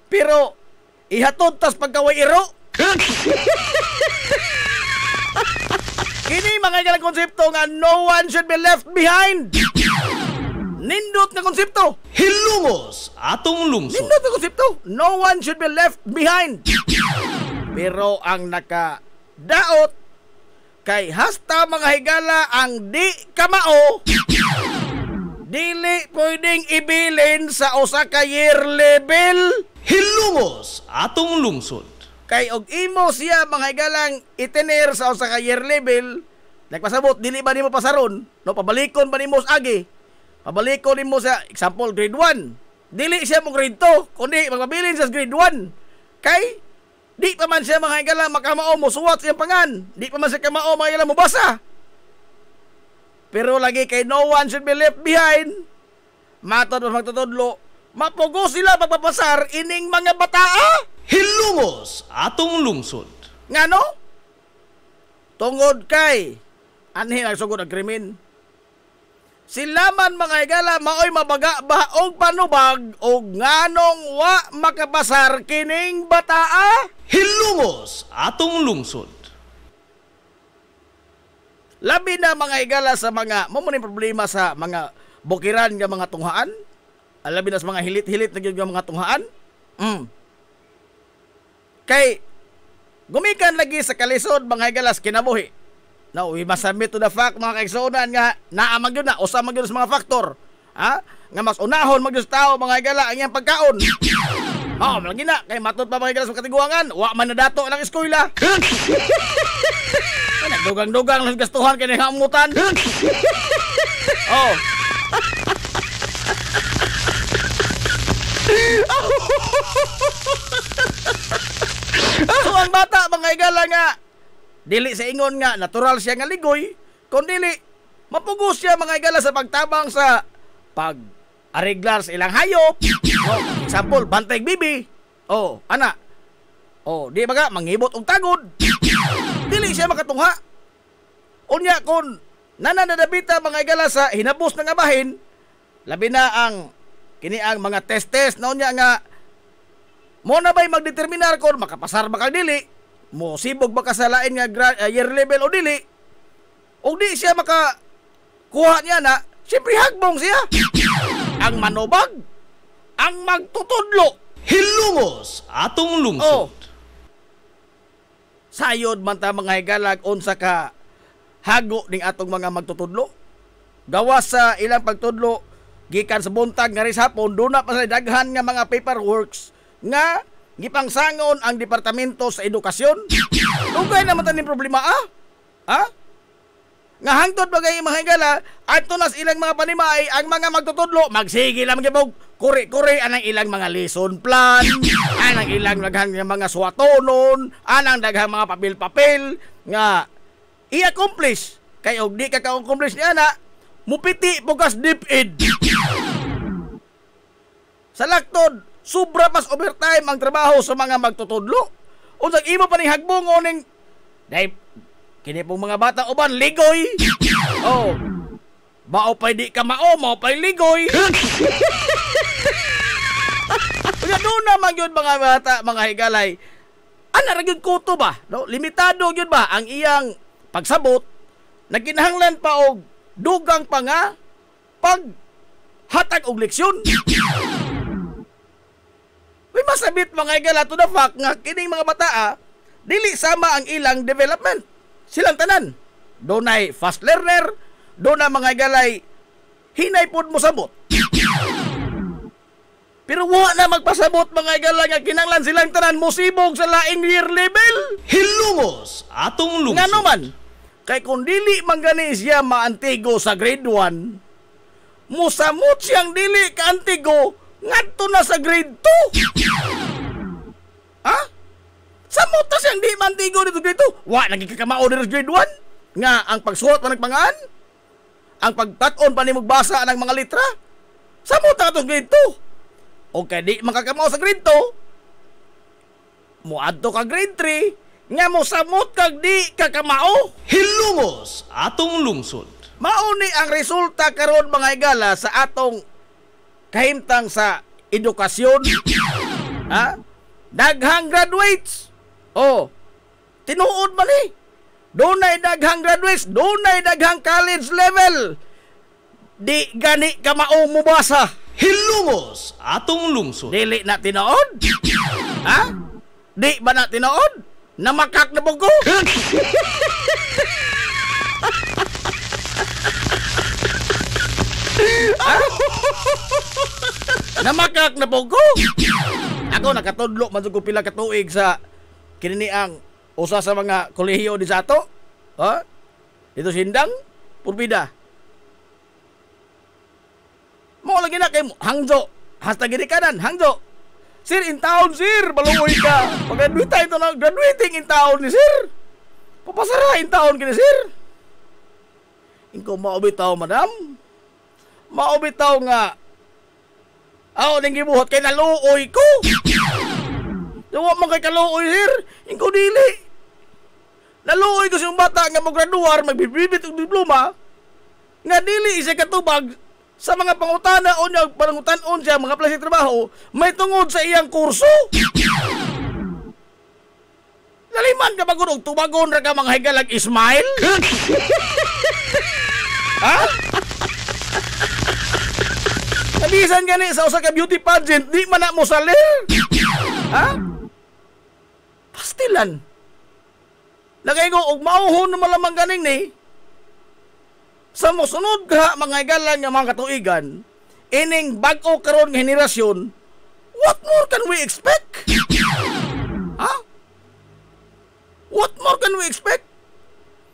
pero ihatod tas pagkaway iro. Kini mga higala konsepto nga no one should be left behind. Nindot nga konsepto. Hilungos atong lungsod. Nindot nga konsepto. No one should be left behind. Pero ang nakadaot kay hasta mga higala ang di kamao dili pwedeng ibilin sa usa ka year level. Hilungos atong lungsod. Kay og imo siya mga higalang itener sa usa ka year level, nagpasabot dili ba nimo pasaron? No, pabalikon ba nimo sa agi? Pabalikon nimo sa example grade 1. Dili siya mo grade 2, kundi magpabilin sa grade 1. Kay di pa man siya mga higala makamao mo suwat siyang pangan. Di pa man siya kamao mga higala mo basa. Pero lagi kay no one should be left behind. Matod pa magtutudlo, mapugo sila magpapasar ining mga bataa. Hilungos atong lungsod. Ngano? Tungod kay anhin ang sugod ang krimen. Sila man mga higala maoy mabaga ba og panubag og nganong wa makapasar kining bataa. Hilungos atong lungsod. Labi na mga higala sa mga mamuning problema sa mga bukiran nga mga tunghaan. Labi na sa mga hilit-hilit na nga mga tunghaan. Kay gumikan lagi sa kalisod mga higala sa kinabuhi. Now, we must admit to the fact mga kaigsunan nga naamag yun na usa mag yun sa mga faktor. Ha? Nga mas unahon mag yun sa tao mga higala ang iyang pagkaon. Malagi na kay matud pa mga higala sa katiguangan wa man na dato lang eskwela. Nagdugang-dugang lang gastuhan kay hamutan. So ang bata mga higala nga dili sa ingon nga natural siya nga ligoy, kundi dili mapugos siya mga higala sa pagtabang sa pag-ariglar sa ilang hayop. Example, bantay bibi. Ana. Di ba nga manghibot og tagod. Dili siya makatungha. Unya kun nananadabita mga higala sa hinabos ng abahin, labi na ang kini ang mga test na unya nga mo na ba'y magdeterminar kung makapasar ba kang dili. Mo sibog ba kasalain nga year level o dili? O di siya makakuha niya na, siyempre hagbong siya. Ang manubag, ang magtutudlo. Hilungos atong lungsod. Sayod man ta mga higalag unsa ka hago ning atong mga magtutudlo. Gawas sa ilang pagtudlo gikan sa buntag nga ris hapon duna pa sa daghan nga mga paperworks nga gipangsangon ang departamento sa edukasyon. Dugay naman taning problema nga hangtod bagay mga higala adto nas ilang mga panimay ang mga magtutudlo magsige lang gibog kuri-kuri anang ilang mga lesson plan, anang ilang daghang mga suwatonon, anang daghang mga papel-papel nga i-accomplish kay og di ka ka-accomplish niya na mupiti bukas DepEd. Sa laktod sobra pas overtime ang trabaho sa mga magtutudlo. Unsang imo pa ning hagbong oning dai kini pong mga bata uban ligoy. Mao pay di ka mao pay ligoy. Unya doon naman yun mga bata, mga higalay. Ana ra gyud kuto ba? No, limitado gyud ba ang iyang pagsabot? Nagkinahanglan pa og dugang pa nga pag hatag og leksyon. May masabit mga higala to the fact nga kining mga bata dili sama ang ilang development. Silang tanan. Dunay fast learner, doon na mga higalay hinay pod mo sabot. Pero wa na magpasabot mga higala nga kinanglan silang tanan musibog sa laing year level. Hilungos atong lungsod. Nga naman, kay kung dili man gani siya maantigo sa grade 1, musamot siyang dili kaantigo ngadto na sa grade 2. Ha? Samot na siyang di maantigo dito grade 2. Wa, nagkikakamao dito sa grade 1. Nga, ang pagsuot pa nagpangaan, ang pagtaton pa ni magbasa ng mga litra, samot na ito grade 2. O kaya di makakamao sa grade 2, muadto ka grade 3, nga mo samot kag di kakamao. Hilungos atong lungsod. Mauni ang resulta karon mga higala sa atong kahimtang sa edukasyon. Ha? Daghang graduates. Oh, tinuod man eh. Dunay daghang graduates, dunay daghang college level. Di gani ka maong mubasa. Hilungos atong lungsod. Dili na tinuod? Ha? Di ba na tinuod? Namakak na po ko? Namakak na po ko? Ako nakatudlo man ko pila ka tuig sa kinini ang usa sa mga kolehiyo di sa ato. Ha? Dito Sindang, Purbida. Mo lagi na kay Hangzo. Hashtag gini kanan, Hangzo. Sir, in town, sir. Baluoy ka. Pag-admit tayo ito na graduating in town ni sir. Papasara in town kini sir. Ingko maubitaw, madam. Maubitaw nga. Ako ning gibuhat kay naluoy ko. Dawa man kay kaluoy, sir. Ingko dili. Naluoy ko siyang bata nga mag-graduar, magbibibit og diploma. Nga dili isa katubag sa mga pangutana o niya, pangutan-on siya, mga plasi trabaho, may tungod sa iyang kurso. Naliman ka ba kung tubagon ra ka mga higalag Ismail? Ha? Nabisan gani sa usa ka beauty pageant, di man na mo salir. Ha? Pastilan. Lagay ko, og mauhon na malamang ganing ni, sa mosunod ka mga higalan nga mga katuigan, ining bag-o karon nga henerasyon, what more can we expect? Ha? What more can we expect?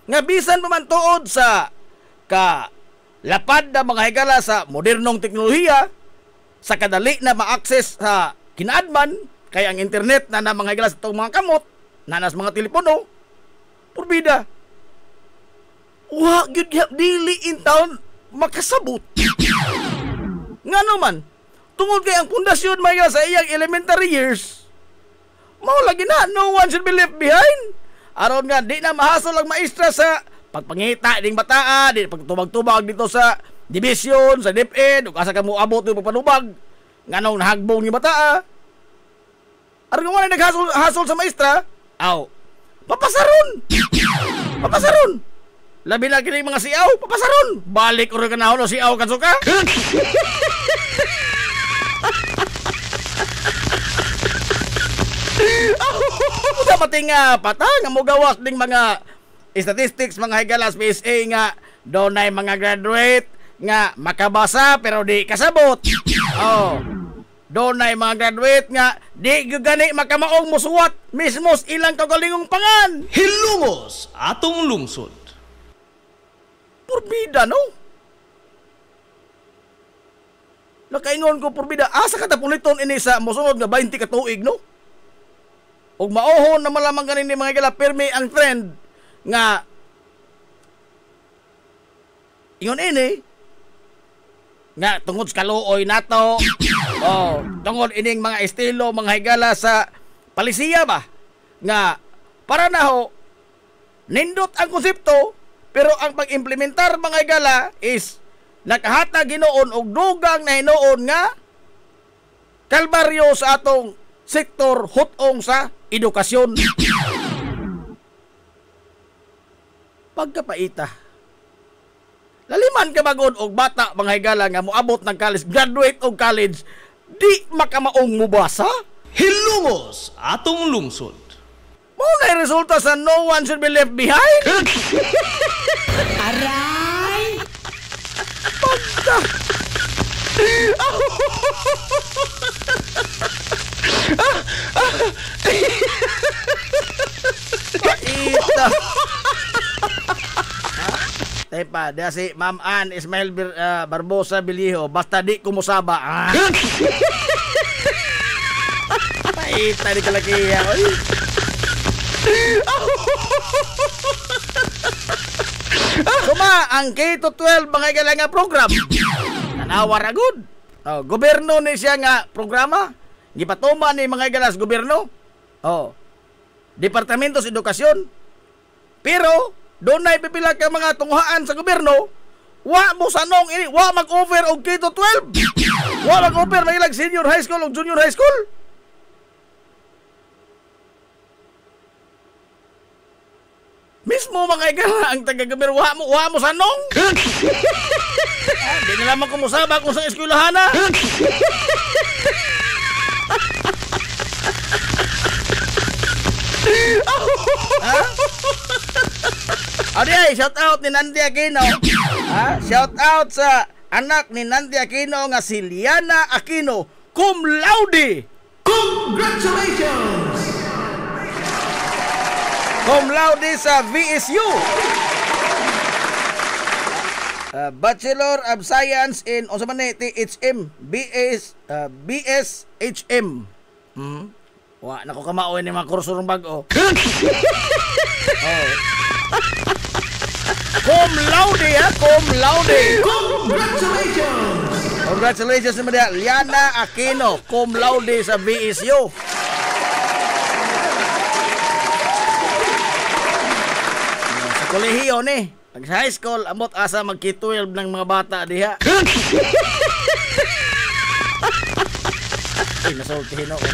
Nga bisan pa man tuod sa lapad na mga higala sa modernong teknolohiya, sa kadali na ma-access sa kinaadman, kaya ang internet na mga higala sa itong mga kamot, na nas mga telepono, purbida. Wa gyud dili in town makasabot. Nga naman, tungod kay ang pundasyon maya sa iyang elementary years, mao lagi na, no one should be left behind. Aron nga di na mahasol ang maestra sa pagpangita ding bataa, di pagtubag-tubag dito sa division, sa DepEd, ug asa ka mo abot yung pagpanubag nganong nahagbong ni bataa. Aron nga wala naghasol sa maestra, aw, papasaron. Papasaron. Labi na kini mga siaw, papasaron. Balik oro ka na hono siaw kasuka. Usa pati nga pata nga mogawas ding mga statistics mga higalas PSA nga donay mga graduate nga makabasa pero di kasabot. Oh. Donay mga graduate nga di gani makamaong musuwat mismos ilang kagalingong pangan. Hilungos atong lungsod. Purbida, no? Nakaingon ko, purbida, asa katapuliton ini sa musunod nga 20 katuig, no? Ug maohon na malamang ganin ni mga higala, permi ang trend nga ingon ini nga tungod sa kaluoy nato, oh, tungod ining mga estilo, mga higala sa palisiya ba? Nga, para na ho, nindot ang konsepto, pero ang pag-implementar mga higala is nakahatag ginoon og dugang na hinoon nga kalbaryo sa atong sektor hutong sa edukasyon. Pagkapaita. Laliman ka bagod og bata mga higala nga moabot ng college, graduate og college, di makamaong mubasa. Hilungos atong lungsod. Mao na resulta sa no one should be left behind. Aray! Pagka. Tepa, dia si Ma'am Ann Ismail Barbosa Biliho, basta di kumusaba. Ah. Paita di kalakiya. Suma, ang K-12 mga igalang nga program. Nanawar agud. Oh, gobyerno ni siya nga programa. Gipatuma ni mga igalas gobyerno. Oh. Departamento sa Edukasyon. Pero doon na ipipila ka mga tunghaan sa gobyerno, wa mo sanong ini, wa mag-offer og K-12. Wa mag-offer mag ilag senior high school o junior high school. Mismo mga igala ang taga-gobyerno, wa mo sanong. Di na lamang kumusaba kung sa eskwelahan na. Ay, shout out ni Nandy Aquino. Shout out sa anak ni Nandy Aquino nga si Liana Aquino, cum laude. Congratulations! Cum laude sa VSU. Bachelor of Science in THM, BSHM. Wa nako kamao ni mga kurso ng bag-o. Cum laude, cum laude. Congratulations! Congratulations naman dia, Liana Aquino, cum laude sa VSU. Sa kolehiyo ni, pag sa high school, amot asa mag-K-12 ng mga bata diha. Ay, nasultihin ako.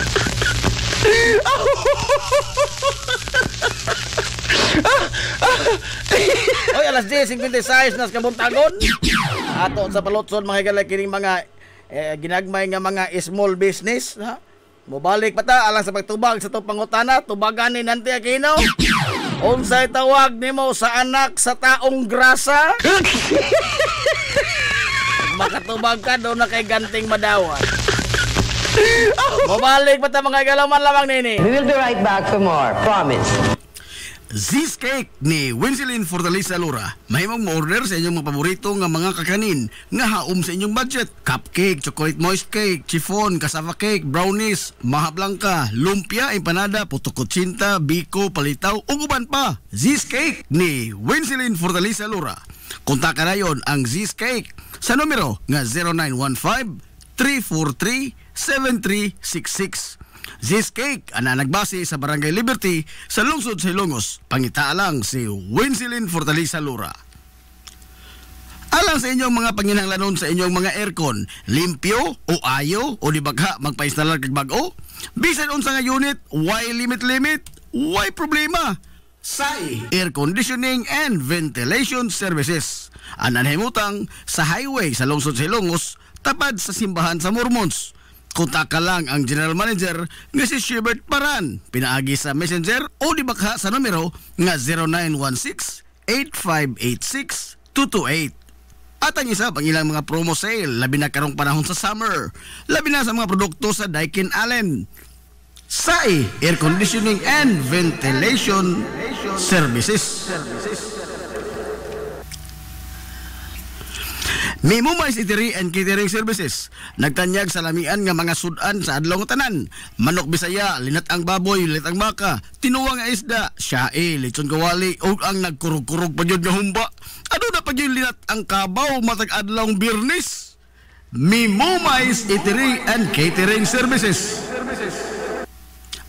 Oy, alas 10:56 nas kabuntagon. Ato sa palotson mga galay kining mga ginagmay nga mga small business, ha? Mobalik pa ta alang sa pagtubag sa to pangutana, tubagan ni Nandy Aquino. Unsay tawag nimo sa anak sa taong grasa? Makatubag ka do na kay ganting madawat. Mobalik pa ta mga galaman lamang nini. We will be right back for more. Promise. Z's Cake ni Winsilin Fortaleza Lura. Mahimong mo-order sa inyong mga paborito nga mga kakanin nga haom sa inyong budget. Cupcake, chocolate moist cake, chiffon, cassava cake, brownies, maha blanca, lumpia, empanada, puto kutsinta, biko, palitaw, ug uban pa. Z's Cake ni Winsilin Fortaleza Lura. Kontakan na yon ang Z's Cake sa numero nga 0915-343-7366. Z's Cake, ana nagbase sa Barangay Liberty sa lungsod sa Ilongos. Pangita lang si Winsilin Fortaleza Lura. Alang sa inyong mga panginahanglanon sa inyong mga aircon, limpyo o ayo o di bagha magpa-installer kag bag-o? Bisan unsa nga unit, why limit? Why problema? SAI Air Conditioning and Ventilation Services. Anan himutang sa highway sa lungsod sa Ilongos, tapad sa simbahan sa Mormons. Kontak ka lang ang General Manager nga si Shebert Paran. Pinaagi sa Messenger o di baka sa numero nga 0916-8586-228. At ang isa pang ilang mga promo sale, labi na karong panahon sa summer, labi na sa mga produkto sa Daikin Allen. SAI Air Conditioning and Ventilation Services. Mimo Mais Eatery and Catering Services. Nagtanyag sa lamian nga mga sudan sa adlaw nga tanan. Manok Bisaya, linat ang baboy, linat ang baka, tinuwa nga isda, siyae, lechon kawali, ug ang nagkurog-kurog pa jud nga humba. Ano na pa jud linat ang kabaw matag adlawng Biyernes? Mimo Mais Eatery and Catering Services.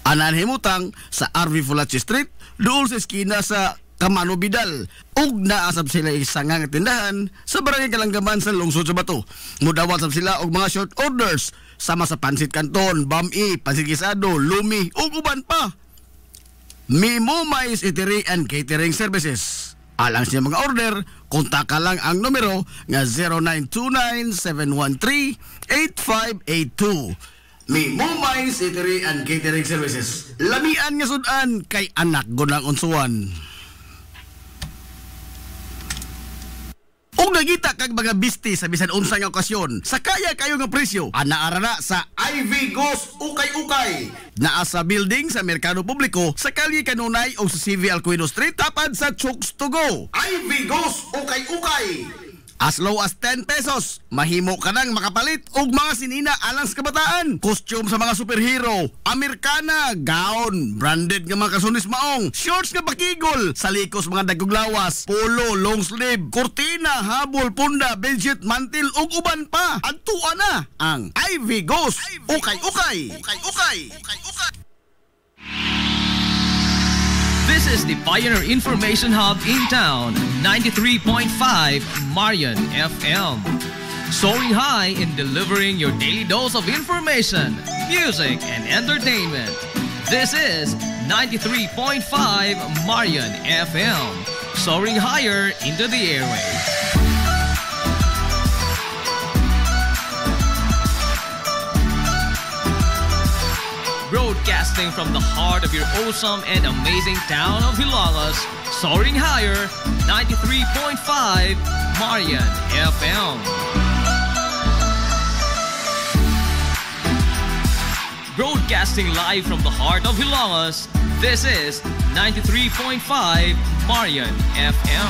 Anan himutang sa RV Fulachi Street, dool sa eskina sa Kamano Bidal. Ug naasab sila isang nga tindahan sa Barangay Kalanggaman sa lungsod sa Bato. Mudawat sab sila og mga short orders sama sa pansit canton, bami, pansit gisado, lumi ug uban pa. Mimo Mais Eatery and Catering Services. Alang siya mga order, kontak lang ang numero nga 0929-713-8582. Mimo Mais Eatery and Catering Services. Lamian nga sudan kay anak gunang unsuan. Ug nagita kag mga bisti sa bisan unsa nga okasyon sa kaya kayo nga presyo, anaara na sa Ivy Ghost Ukay-Ukay. Naa sa building sa Merkado Publiko sa Kalye Kanunay o sa CV Alcuino Street tapad sa Chooks to Go. Ivy Ghost Ukay-Ukay. As low as 10 pesos, mahimo ka nang makapalit og mga sinina alang sa kabataan. Costume sa mga superhero, Amerikana, gown, branded nga mga kasunis maong, shorts nga bakigol, salikos mga daguglawas, polo, long sleeve, kurtina, habol, punda, bedsheet, mantil ug uban pa. Adtuan na ang Ivy Ghost Ukay-Ukay. Ukay-Ukay. Ukay-Ukay. This is the Pioneer Information Hub in town, 93.5 Marion FM. Soaring high in delivering your daily dose of information, music, and entertainment. This is 93.5 Marion FM. Soaring higher into the airwaves. Broadcasting from the heart of your awesome and amazing town of Hilalas, soaring higher, 93.5 Marion FM. Broadcasting live from the heart of Hilalas, this is 93.5 Marion FM.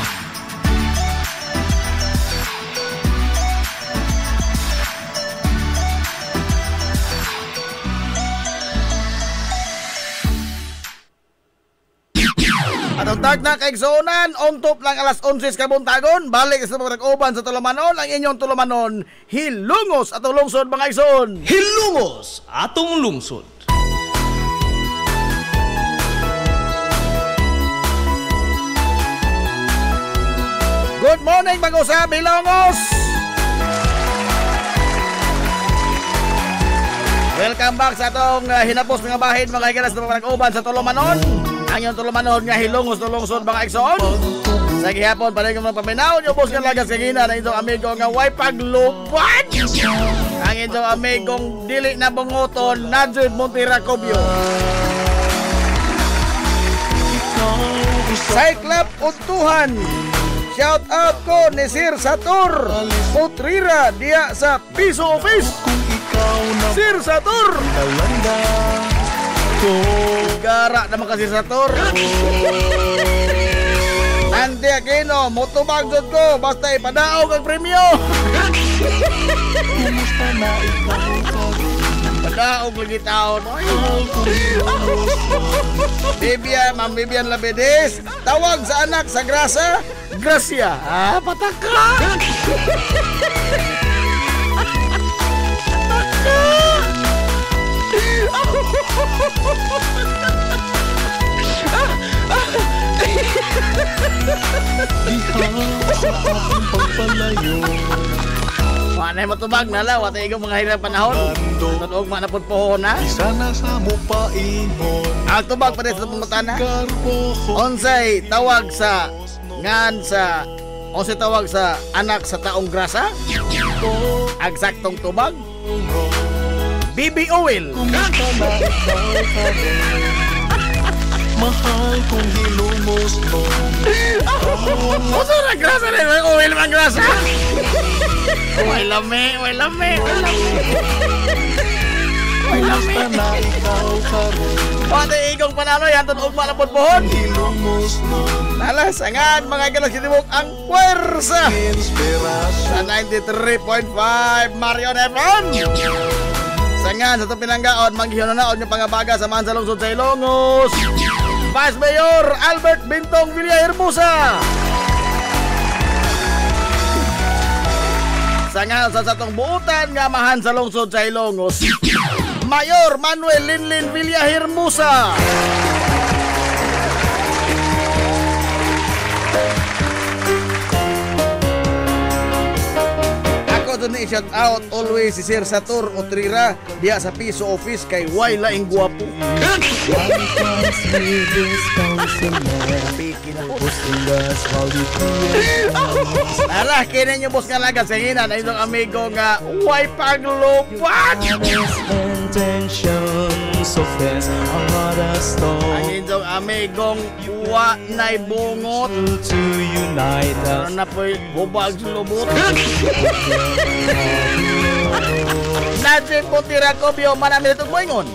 Atong tagna kay Igsuonan, on top lang alas 11 kabuntagon, balik sa pagtag-uban sa Tulumanon, ang inyong Tulumanon, Hilungos atong lungsod mga Igsoon. Hilungos atong lungsod. Good morning mga usab, Hilongos! Welcome back sa atong hinapos mga bahin mga igalas na pagtag-uban sa Tulumanon. Ang iyong Tulumanon nga Hilongos na lungsod mga Igsoon. Sa gihapon, panig mga paminaw nyo, boss nga lagas kagina na itong amigo nga way paglupad. Ang itong amigong dili na bungoton, Nadjud Montiracobio. Cyclop Untuhan. Shout out ko ni Sir Satur Utrira diya sa Piso Office. Sir Satur gara naman kasi sa tour. Nanti Aquino, motobagdod ko, basta ipadaog ang premyo. Padaog lagi taon. Bibian, Ma'am Bibian Labedes, tawag sa anak sa grasa, Gracia. Pataka! Manay matubag na la, watay ikaw mga hirap panahon. Tunog manapod po na. Sana sa mo paingon. Ang tubag pa rin sa pumutana. Onsay tawag sa ngan sa onsay tawag sa anak sa taong grasa. Agsaktong tubag. BB oil. Mahal kong hilumos mo. Oso na grasa rin, may oil man grasa. Way lame, way lame, way lame. Way lame. Na ikaw karon. Pati igong panalo yan, tunog malapot pohon. Hilumos mo. Nalasangan mga galas kitibok ang puwersa. Sa Inspirasyon. 93.5 Marion FM. Sangan sa itong pinanggaon, manggihon na naon yung pangabaga sa man sa lungsod sa Ilongos. Vice Mayor Albert Bintong Villahermosa. Sangan sa satong buutan nga mahan sa lungsod sa Ilongos, Mayor Manuel Linlin Villahermosa. Doon na i-shout out always si Sir Satur Utrira diya sa Piso Office kay way laing guwapo. Alah, kinin nyo boss nga lagas sa hina na itong amigo nga way paglupat. tensions of friends are not a Ang stone inyong amigong uwa na'y bungot. to unite us. Ano na po'y hubag sa lubot. Nadsi po tira ko biyo manami itong moingon.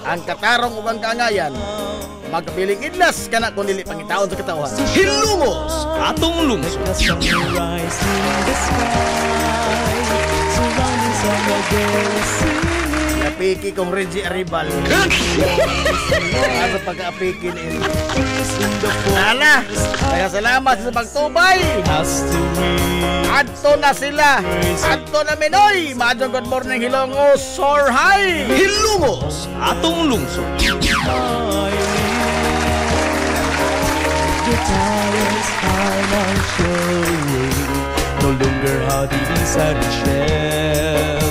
Ang katarong ug ang kaangayan. Magkabiling idlas ka na kung dili pangitaon sa katawhan. Hilumos atong lungsod. The sunrise in the sky, surrounding summer girls singing. Napiki kong Reggie Aribal. Sa pagka-apiki ni Nala, kaya salamat sa pagtubay. Has to win. Adto na sila. Adto na Minoy. Maadong good morning Hilongo. Soar high. Hilumos atong lungsod. The tires are now showing no longer how the inside shell.